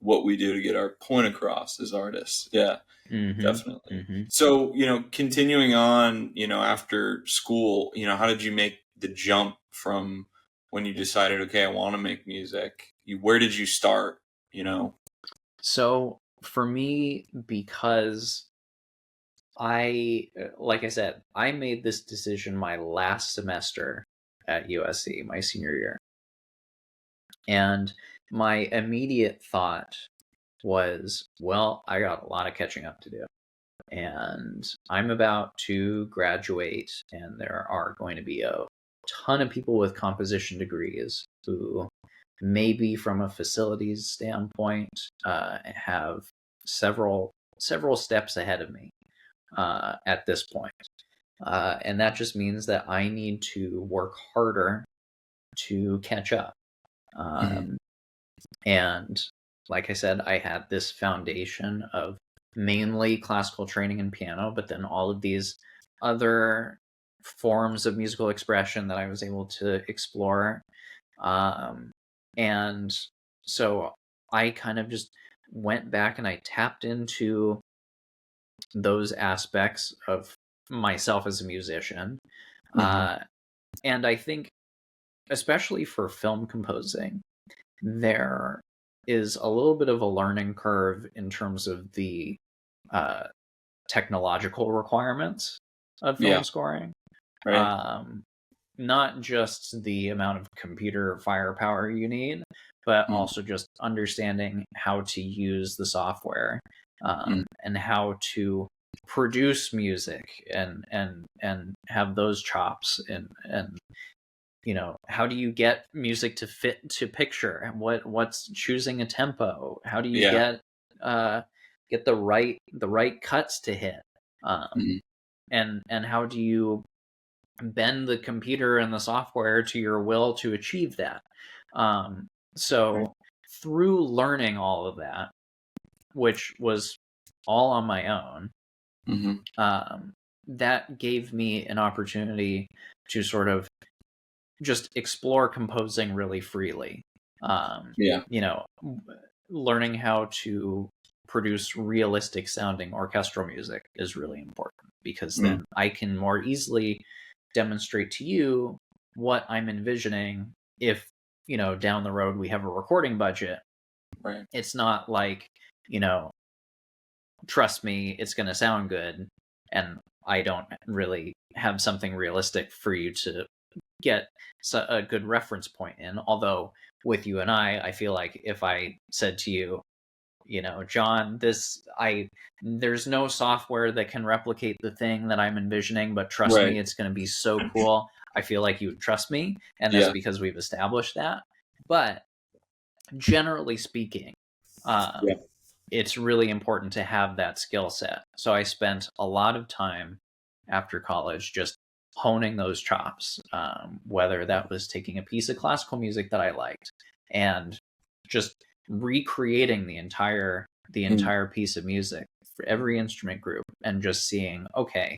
what we do to get our point across as artists. Yeah, Mm-hmm. definitely. Mm-hmm. So, continuing on, after school, how did you make the jump from when you decided, okay, I want to make music? Where did you start? So for me, because like I said, I made this decision my last semester at USC, my senior year. And my immediate thought was, well, I got a lot of catching up to do. And I'm about to graduate, and there are going to be a ton of people with composition degrees who maybe from a facilities standpoint have several steps ahead of me at this point. And that just means that I need to work harder to catch up. Mm-hmm. And like I said, I had this foundation of mainly classical training in piano, but then all of these other forms of musical expression that I was able to explore. And so I kind of just went back and I tapped into those aspects of myself as a musician. Mm-hmm. And I think, especially for film composing, there is a little bit of a learning curve in terms of the uh, technological requirements of Yeah. film scoring. Right. Not just the amount of computer firepower you need, but Mm-hmm. also just understanding how to use the software and how to produce music and have those chops and how do you get music to fit to picture, and what's choosing a tempo, how do you Yeah. get the right cuts to hit, Mm-hmm. and how do you bend the computer and the software to your will to achieve that. So through learning all of that, which was all on my own, Mm-hmm. that gave me an opportunity to sort of just explore composing really freely. Yeah. Learning how to produce realistic sounding orchestral music is really important, because Mm-hmm. then I can more easily demonstrate to you what I'm envisioning if, down the road we have a recording budget. Right. It's not like, you know, trust me, it's going to sound good, and I don't really have something realistic for you to get a good reference point in. Although with you and I feel like if I said to you, John, there's no software that can replicate the thing that I'm envisioning, but trust Right. me, it's going to be so cool. I feel like you would trust me, and that's Yeah. because we've established that. But generally speaking, Yeah. it's really important to have that skill set. So I spent a lot of time after college just honing those chops, whether that was taking a piece of classical music that I liked and just recreating the entire Mm. piece of music for every instrument group, and just seeing, okay,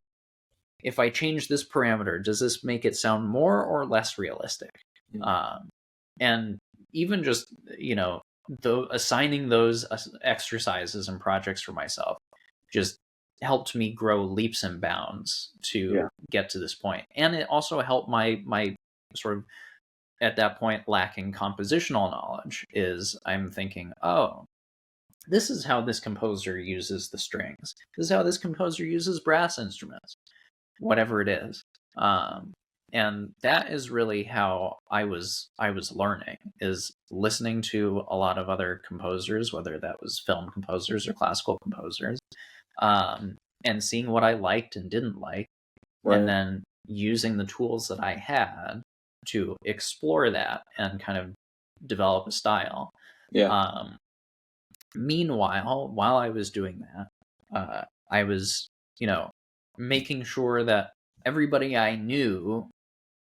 if I change this parameter, does this make it sound more or less realistic? Mm. And even just, assigning those exercises and projects for myself just helped me grow leaps and bounds to Yeah. get to this point. And it also helped my sort of, at that point, lacking compositional knowledge. Is I'm thinking, oh, this is how this composer uses the strings. This is how this composer uses brass instruments, whatever it is. And that is really how I was learning, is listening to a lot of other composers, whether that was film composers or classical composers, and seeing what I liked and didn't like, and Right. then using the tools that I had to explore that and kind of develop a style. Yeah. Um, Meanwhile, while I was doing that, I was, making sure that everybody I knew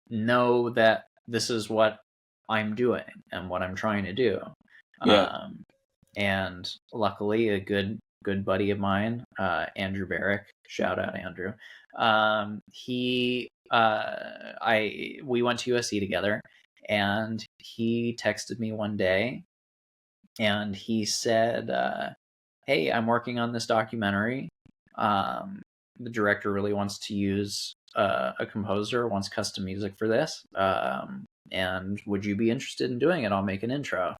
know that this is what I'm doing and what I'm trying to do. Yeah. And luckily, a good buddy of mine, Andrew Barrick, shout out Andrew. We went to USC together, and he texted me one day and he said, "Hey, I'm working on this documentary. The director really wants to use a composer, wants custom music for this. And would you be interested in doing it? I'll make an intro."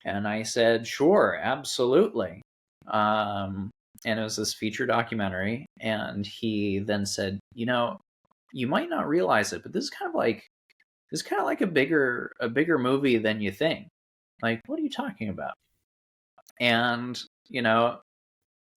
And I said, "Sure, absolutely." And it was this feature documentary. And he then said, "You might not realize it, but this is kind of like a bigger movie than you think. Like, what are you talking about?" And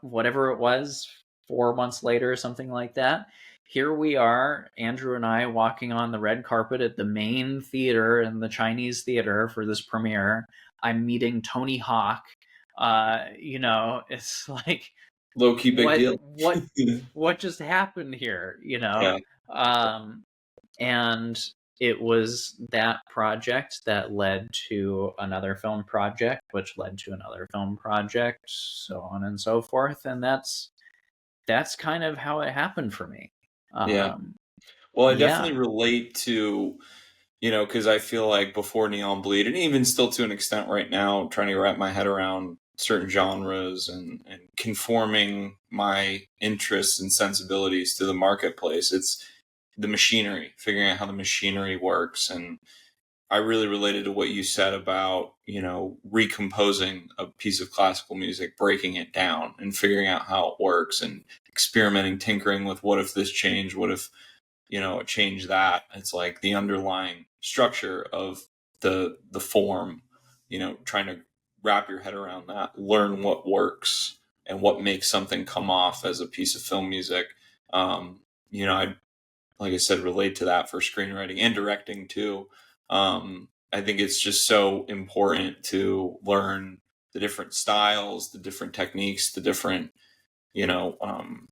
whatever it was, 4 months later, something like that, here we are, Andrew and I, walking on the red carpet at the main theater in the Chinese theater for this premiere. I'm meeting Tony Hawk. It's like, Low key big what deal. what what just happened here? Yeah. And it was that project that led to another film project, which led to another film project, so on and so forth. And that's kind of how it happened for me. Yeah. Um, Well, I yeah. definitely relate to, because I feel like before Neon Bleed, and even still to an extent right now, trying to wrap my head around certain genres and conforming my interests and sensibilities to the marketplace. It's the machinery, figuring out how the machinery works. And I really related to what you said about, recomposing a piece of classical music, breaking it down and figuring out how it works and experimenting, tinkering with what if this changed, what if, change that. It's like the underlying structure of the form, trying to wrap your head around that, learn what works and what makes something come off as a piece of film music. I like I said, relate to that for screenwriting and directing too. I think it's just so important to learn the different styles, the different techniques, the different, you know, um,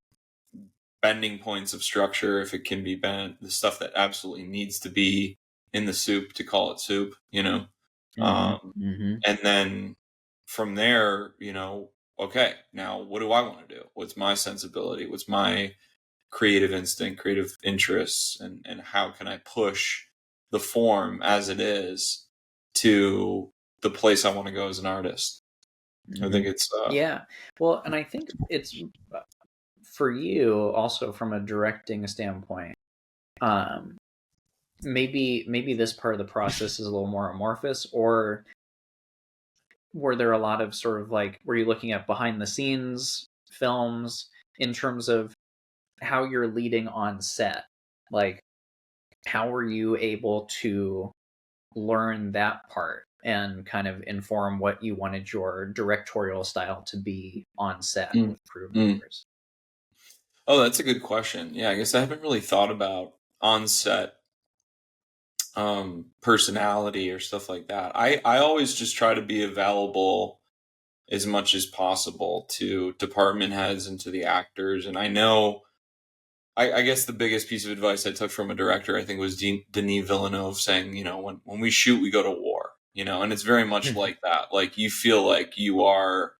bending points of structure, if it can be bent, the stuff that absolutely needs to be in the soup to call it soup. Hmm. Um, Hmm. and then from there, okay, now what do I want to do? What's my sensibility? What's my creative instinct, creative interests, and how can I push the form as it is to the place I want to go as an artist? I Hmm. think it's Yeah. Well, and I think it's for you also from a directing standpoint. Um, maybe this part of the process is a little more amorphous, or were there a lot of sort of like, were you looking at behind the scenes films in terms of how you're leading on set? Like, how were you able to learn that part and kind of inform what you wanted your directorial style to be on set mm, with crew mm. members? Oh, that's a good question. Yeah, I guess I haven't really thought about on-set personality or stuff like that. I always just try to be available as much as possible to department heads and to the actors. And I know, I guess the biggest piece of advice I took from a director, I think, was Denis Villeneuve saying, when we shoot, we go to war, and it's very much like that. Like you feel like you are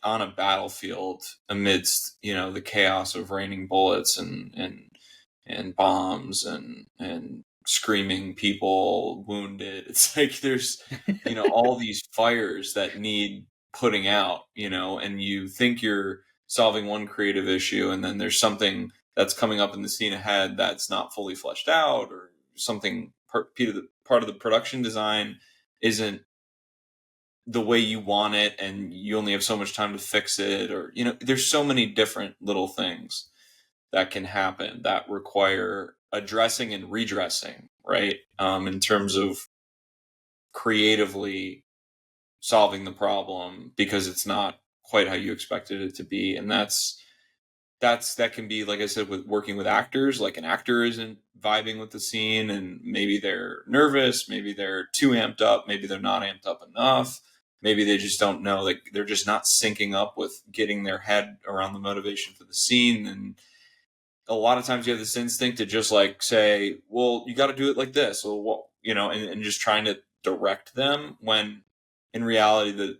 on a battlefield amidst, the chaos of raining bullets and bombs and screaming people wounded. It's like there's, all these fires that need putting out, and you think you're solving one creative issue, and then there's something that's coming up in the scene ahead that's not fully fleshed out, or something part of the production design isn't the way you want it, and you only have so much time to fix it, or there's so many different little things that can happen that require addressing and redressing, right? In terms of creatively solving the problem because it's not quite how you expected it to be. And that can be, like I said, with working with actors. Like an actor isn't vibing with the scene, and maybe they're nervous, maybe they're too amped up, maybe they're not amped up enough, maybe they just don't know, like they're just not syncing up with getting their head around the motivation for the scene. And a lot of times you have this instinct to just like say, well, you got to do it like this, or what, and just trying to direct them, when in reality,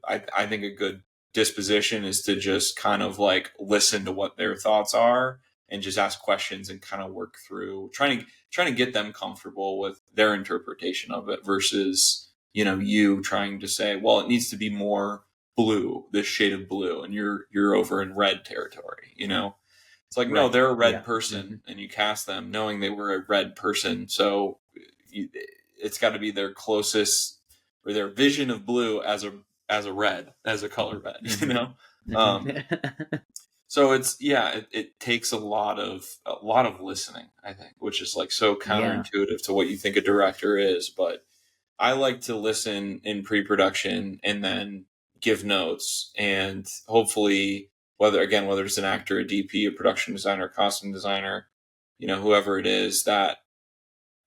I think a good disposition is to just kind of like listen to what their thoughts are and just ask questions and kind of work through trying to get them comfortable with their interpretation of it versus you trying to say, well, it needs to be more blue, this shade of blue, and you're over in red territory. It's like, no, Right. they're a red Yeah. person, Hmm. and you cast them knowing they were a red person. So you, it's got to be their closest, or their vision of blue as a red, as a color red. Hmm. Um, so it takes a lot of listening, I think, which is like so Yeah. counterintuitive to what you think a director is. But I like to listen in pre-production and then give notes, and hopefully, whether it's an actor, a DP, a production designer, a costume designer, whoever it is, that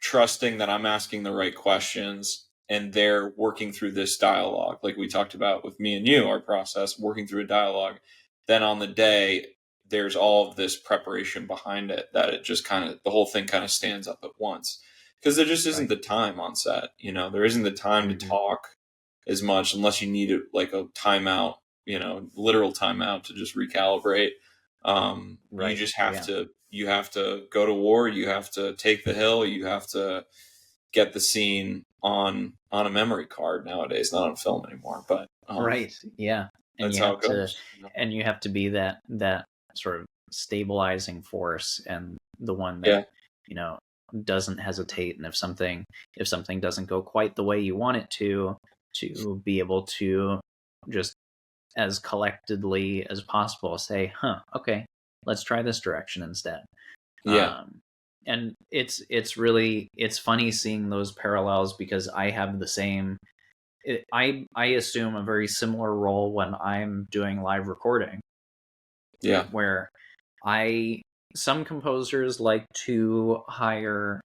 trusting that I'm asking the right questions and they're working through this dialogue, like we talked about with me and you, our process, working through a dialogue. Then on the day, there's all of this preparation behind it, that it just the whole thing kind of stands up at once. Because there just isn't Right. the time on set. There isn't the time to Hmm. talk as much unless you need it, like a timeout, literal timeout to just recalibrate. You Right. just have Yeah. to go to war. You have to take the hill. You have to get the scene on a memory card nowadays, not on film anymore. But Right. Yeah. And that's you how have it to goes. and you have to be that sort of stabilizing force, and the one that, Yeah, you know, doesn't hesitate, and if something doesn't go quite the way you want it to be able to just as collectedly as possible say, "Huh, okay, let's try this direction instead." yeah, And it's funny seeing those parallels, because I have the same I assume a very similar role when I'm doing live recording, yeah. where I some composers like to hire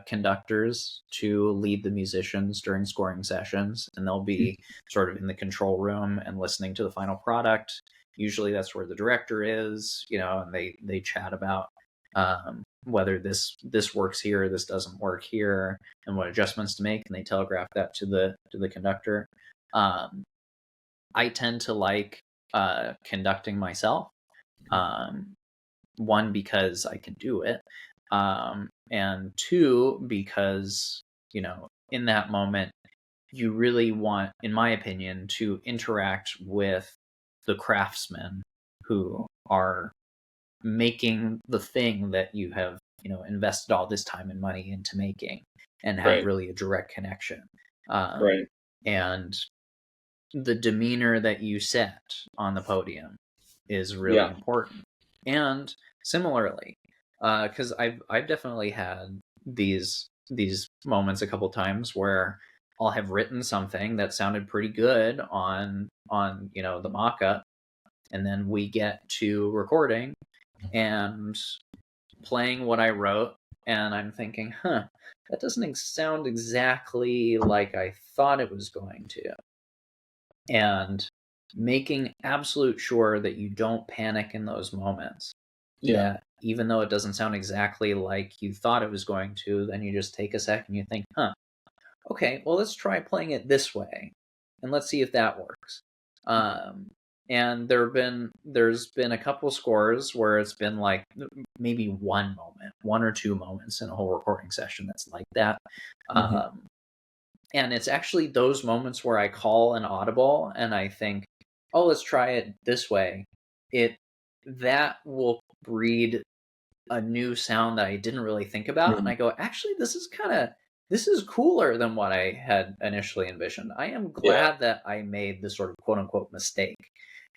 conductors to lead the musicians during scoring sessions, and they'll be sort of in the control room and listening to the final product. Usually, that's where the director is, and they chat about whether this works here, this doesn't work here, and what adjustments to make, and they telegraph that to the conductor. Um, I tend to like conducting myself. Um, One, because I can do it, and two, because in that moment you really want, in my opinion, to interact with the craftsmen who are making the thing that you have invested all this time and money into making, and have Right, really a direct connection. um, right. and the demeanor that you set on the podium is really Yeah, important. And similarly, because I've definitely had these moments a couple times where I'll have written something that sounded pretty good on the mock-up, and then we get to recording and playing what I wrote, and I'm thinking, that doesn't sound exactly like I thought it was going to. And making absolute sure that you don't panic in those moments, yeah, that even though it doesn't sound exactly like you thought it was going to, then you just take a second and you think, okay, well, let's try playing it this way, and let's see if that works. um, and there's been a couple scores where it's been like maybe one or two moments in a whole recording session that's like that. hmm, um, and it's actually those moments where I call an audible and I think, oh, let's try it this way. It That will breed a new sound that I didn't really think about. And hmm. I go, actually, this is cooler than what I had initially envisioned. I am Yeah, glad that I made this sort of quote unquote mistake,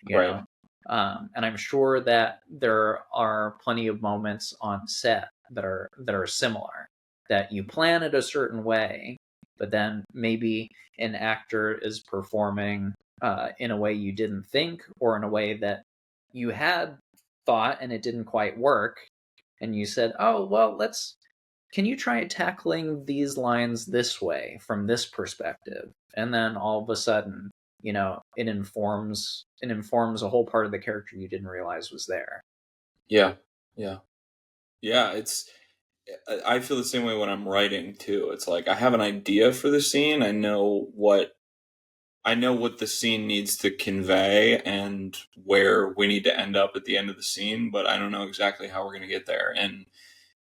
you right. know? And I'm sure that there are plenty of moments on set that are similar, that you plan it a certain way, but then maybe an actor is performing in a way you didn't think, or in a way that you had thought and it didn't quite work, and you said, "Oh, well, can you try tackling these lines this way from this perspective?" And then all of a sudden, it informs a whole part of the character you didn't realize was there. Yeah, yeah, yeah. I feel the same way when I'm writing too. It's like I have an idea for the scene. I know what the scene needs to convey and where we need to end up at the end of the scene, but I don't know exactly how we're going to get there. And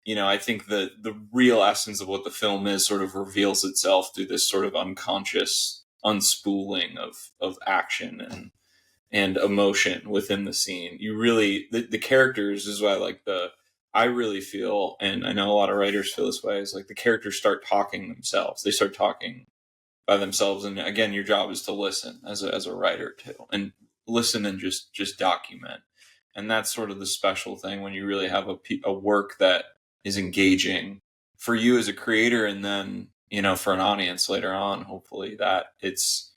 I think the real essence of what the film is sort of reveals itself through this sort of unconscious unspooling of action and emotion within the scene. You really the characters is why I really feel, and I know a lot of writers feel this way, is like the characters start talking themselves. They start talking by themselves, and again, your job is to listen as a writer too, and listen and just document. And that's sort of the special thing when you really have a work that is engaging for you as a creator, and then for an audience later on, hopefully that it's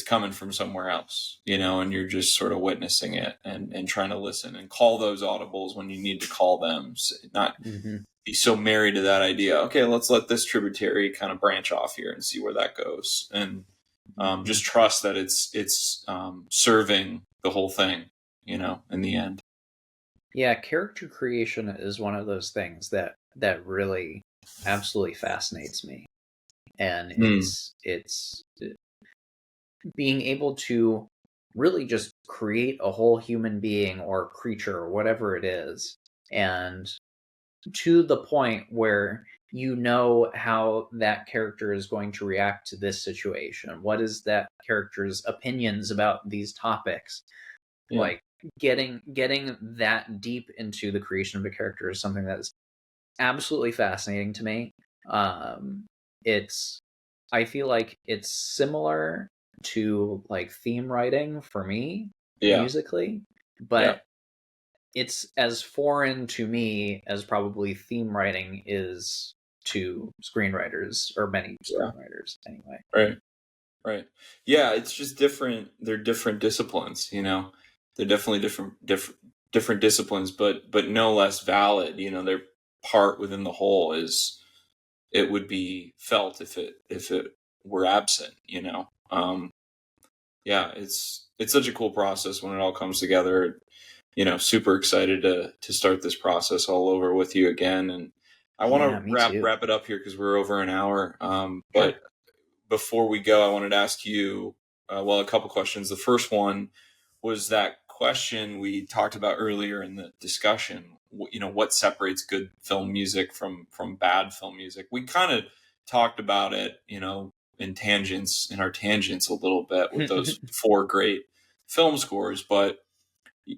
coming from somewhere else, and you're just sort of witnessing it and trying to listen and call those audibles when you need to call them. Not be so married to that idea. Okay, let's let this tributary kind of branch off here and see where that goes, and just trust that it's serving the whole thing, in the end. Yeah, character creation is one of those things that really absolutely fascinates me, and it's being able to really just create a whole human being or creature or whatever it is, and to the point where you know how that character is going to react to this situation. What is that character's opinions about these topics? Yeah. Like getting that deep into the creation of a character is something that is absolutely fascinating to me. It's I feel like it's similar to like theme writing for me Yeah. musically, Yeah. but it's as foreign to me as probably theme writing is to screenwriters, or many screenwriters anyway. Right. Yeah, it's just different. They're different disciplines, They're definitely different disciplines, but no less valid. Their part within the whole is it would be felt if it were absent. Yeah, it's such a cool process when it all comes together. Super excited to start this process all over with you again, and I want Yeah, to me wrap too. wrap it up here because we're over an hour. Sure. But before we go, I wanted to ask you, a couple questions. The first one was that question we talked about earlier in the discussion. What separates good film music from bad film music? We kind of talked about it, in our tangents a little bit with those four great film scores. But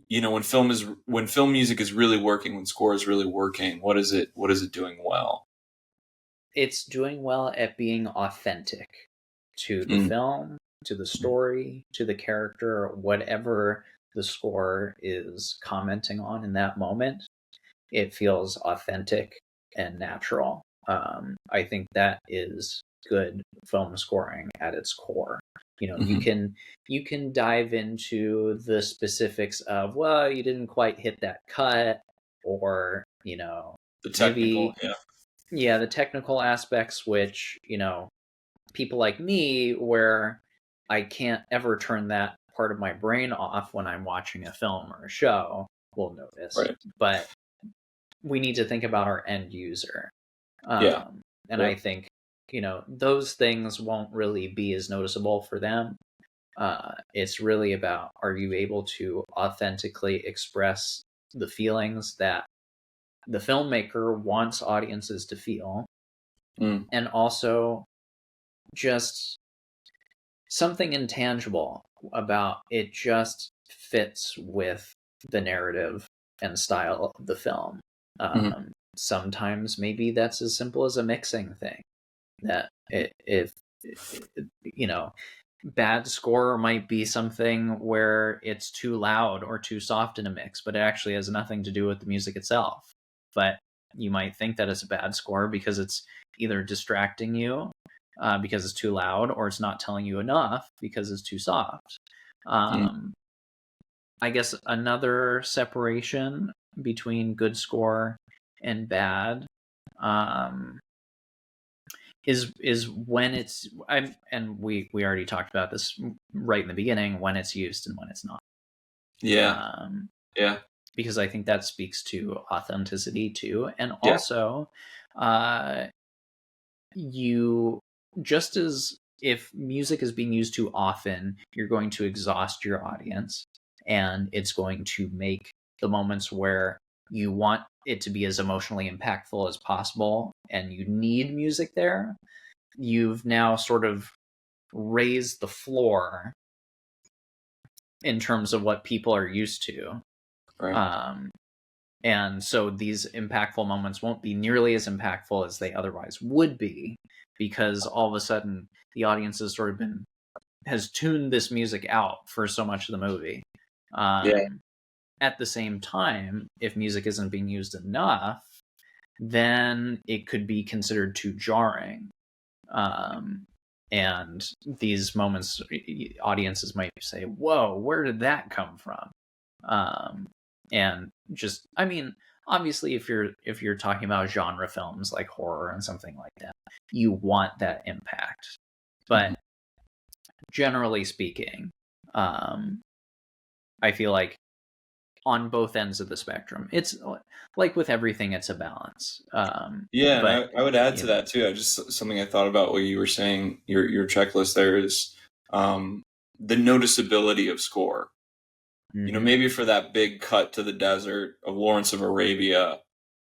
when film music is really working, when score is really working, what is it doing well? It's doing well at being authentic to the film, to the story, to the character, whatever the score is commenting on in that moment. It feels authentic and natural. I think that is good film scoring at its core. You can dive into the specifics of, well, you didn't quite hit that cut, or The technical, maybe the technical aspects, which people like me, where I can't ever turn that part of my brain off when I'm watching a film or a show, will notice. right. But we need to think about our end user. Yeah. And I think, those things won't really be as noticeable for them. It's really about, are you able to authentically express the feelings that the filmmaker wants audiences to feel, and also just something intangible about it just fits with the narrative and style of the film. Sometimes maybe that's as simple as a mixing thing, that if bad score might be something where it's too loud or too soft in a mix, but it actually has nothing to do with the music itself. But you might think that it's a bad score because it's either distracting you because it's too loud, or it's not telling you enough because it's too soft. I guess another separation between good score and bad is when it's and we already talked about this right in the beginning, when it's used and when it's not. Because I think that speaks to authenticity too, and also you, just as if music is being used too often, you're going to exhaust your audience, and it's going to make the moments where you want it to be as emotionally impactful as possible, and you need music there, you've now sort of raised the floor in terms of what people are used to. Right. And so these impactful moments won't be nearly as impactful as they otherwise would be, because all of a sudden the audience has tuned this music out for so much of the movie. Yeah. At the same time, if music isn't being used enough, then it could be considered too jarring. And these moments, audiences might say, "Whoa, where did that come from?" And just, I mean, obviously, if you're talking about genre films like horror and something like that, you want that impact. But generally speaking, I feel like on both ends of the spectrum, it's like with everything, it's a balance. Yeah, and But I would add you to know, that too. I just something I thought about what you were saying. Your checklist there is um, the noticeability of score. mm-hmm, Maybe for that big cut to the desert of Lawrence of Arabia,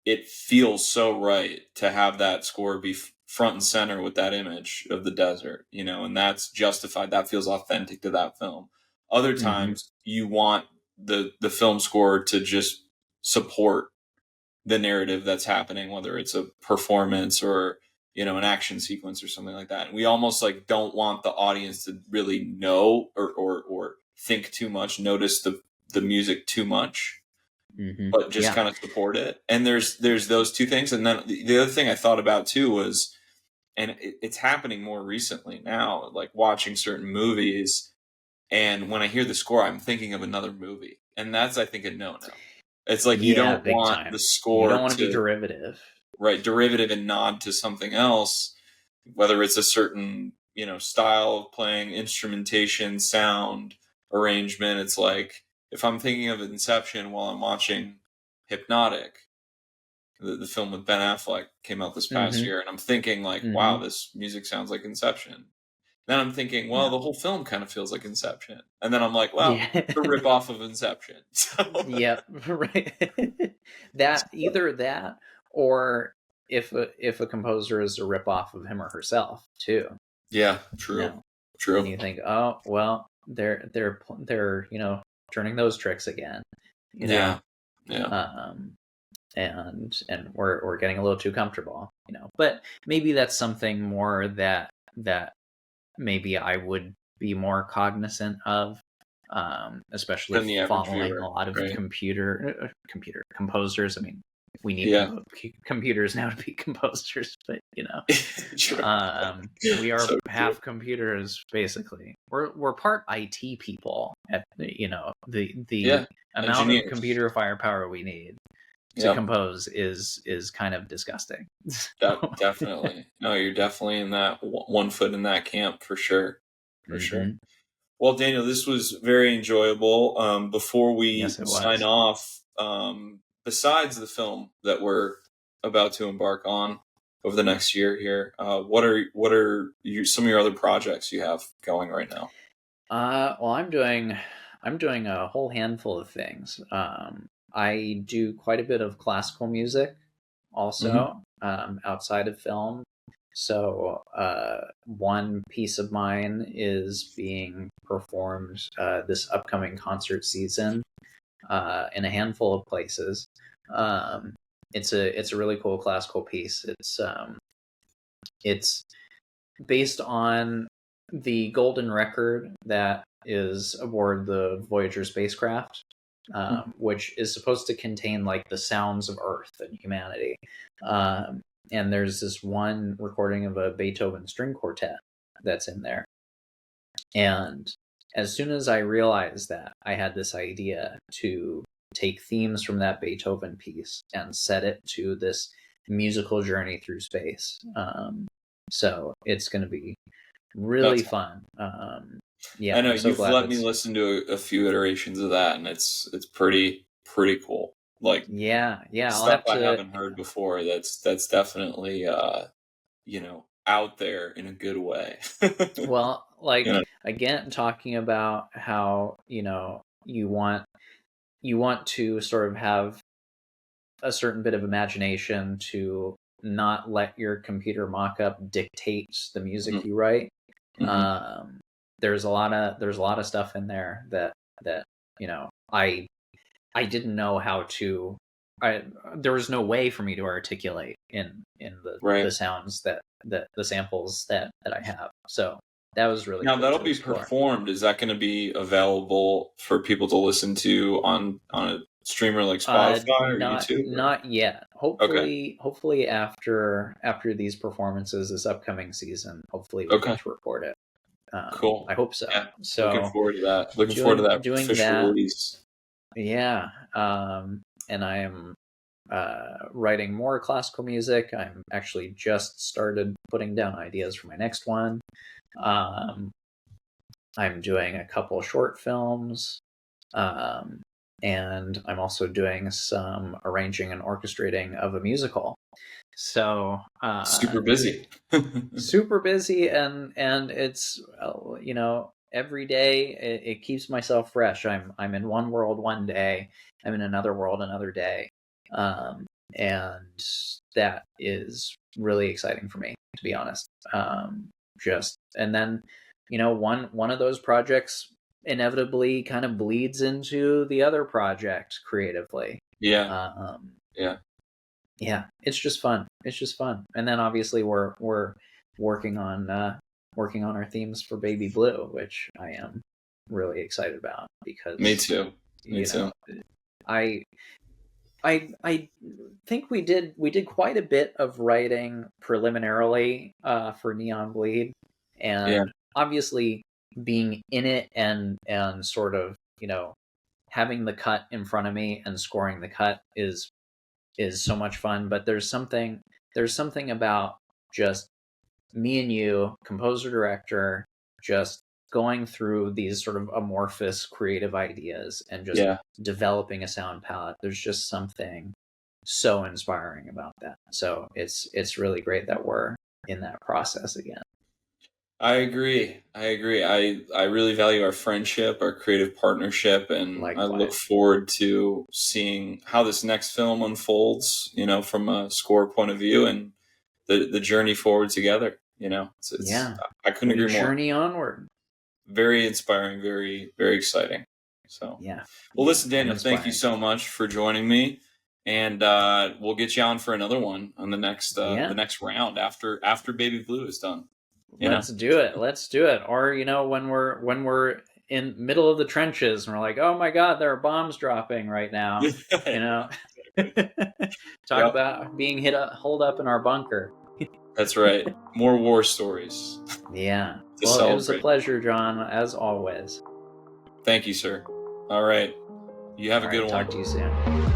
it feels so right to have that score be front and center with that image of the desert. And that's justified. That feels authentic to that film. Other mm-hmm, times, you want the film score to just support the narrative that's happening, whether it's a performance or an action sequence or something like that. And we almost like don't want the audience to really know or think too much, notice the music too much, mm-hmm. but just Yeah. kind of support it. And there's those two things. And then the other thing I thought about too was, and it's happening more recently now, like watching certain movies, and when I hear the score, I'm thinking of another movie, and that's, I think, a no-no. It's like you Yeah, don't big want time. the You don't score want to be to, derivative. right, derivative and nod to something else, whether it's a certain style of playing, instrumentation, sound, arrangement. It's like if I'm thinking of Inception while I'm watching Hypnotic, the film with Ben Affleck came out this past Mm-hmm, year, and I'm thinking like, wow, mm-hmm. this music sounds like Inception. Then I'm thinking, well, Yeah. the whole film kind of feels like Inception. And then I'm like, well, Yeah. it's a rip off of Inception. So, Yep. Right. That, either that, or if a composer is a rip off of him or herself too. yeah, You true, know, and true. you think, oh well, they're turning those tricks again. You know, Yeah, yeah. um, and we're getting a little too comfortable. But maybe that's something more that maybe I would be more cognizant of, especially Than the average following a viewer, lot of right? computer composers. I mean, we need Yeah, computers now to be composers, but true. we are So true. half computers basically. We're part IT people. At the Yeah, amount of engineers. computer firepower we need to Yeah, compose is kind of disgusting. definitely. No, you're definitely in that one foot in that camp for sure, for sure. Hmm. Well, Daniel, this was very enjoyable. Before we Yes, it sign was. off, besides the film that we're about to embark on over the next year here, what are some of your other projects you have going right now? Well, I'm doing a whole handful of things. I do quite a bit of classical music Hmm. also, outside of film. So one piece of mine is being performed this upcoming concert season in a handful of places. Um, it's a really cool classical piece. It's based on the golden record that is aboard the Voyager spacecraft, which is supposed to contain like the sounds of Earth and humanity. Um, and there's this one recording of a Beethoven string quartet that's in there. And as soon as I realized that, I had this idea to take themes from that Beethoven piece and set it to this musical journey through space. So it's going to be really That's fun. I Yeah, know I'm so you've glad let me it's. listen to a few iterations of that, and it's pretty cool. Like Yeah, I'll stuff have I to. haven't heard before. That's definitely out there in a good way. Well, you like, know, again, talking about how you want to sort of have a certain bit of imagination to not let your computer mock-up dictate the music Mhm. you write. Mhm. There's a lot of stuff in there that you know I didn't know how to. There was no way for me to articulate in the Right. sounds that the samples that I have. So that was really Now cool that'll to be explore. performed. Is that going to be available for people to listen to on a streamer like Spotify or YouTube? Or? Not yet. Okay. Hopefully after these performances this upcoming season, hopefully we get Okay. to record it. I Cool. hope so. Yeah. Looking So forward to that. Looking forward to that doing official that, release. yeah. And I am writing more classical music. I'm actually just started putting down ideas for my next one. Um, I'm doing a couple short films. And I'm also doing some arranging and orchestrating of a musical. So Super busy. super busy, and it's every day it keeps myself fresh. I'm in one world one day, I'm in another world another day, and that is really exciting for me, to be honest. Just and then one of those projects inevitably kind of bleeds into the other project creatively. Yeah. um, Yeah. yeah, it's just fun. It's just fun. And then obviously we're working on our themes for Baby Blue, which I am really excited about Me because too. Me you too. know I I think we did quite a bit of writing preliminarily for Neon Bleed, Yeah. and obviously being in it and sort of having the cut in front of me and scoring the cut is so much fun. But there's something about just me and you, composer director, just going through these sort of amorphous creative ideas and just Yeah. developing a sound palette. There's just something so inspiring about that. So it's really great that we're in that process again. I agree. I agree. I really value our friendship, our creative partnership, and I look Likewise. forward to seeing how this next film unfolds, from a score point of view and the journey forward together. It's Yeah. I couldn't We agree more. journey onward. Very inspiring, very, very exciting. So, Yeah. well, Yeah. listen, And Daniel, thank you inspiring. so much for joining me. And we'll get you on for another one on the Yeah. next round after Baby Blue is done. You know? Let's do it. Let's do it. Or when we're in middle of the trenches and we're like, oh my God, there are bombs dropping right now. You know, talk Yep, about being holed up in our bunker. that's right. More war stories Yeah. to Well, it was a celebrate. pleasure, John, as always. Thank you, sir. All right. You have All a good right. one. Talk to you soon.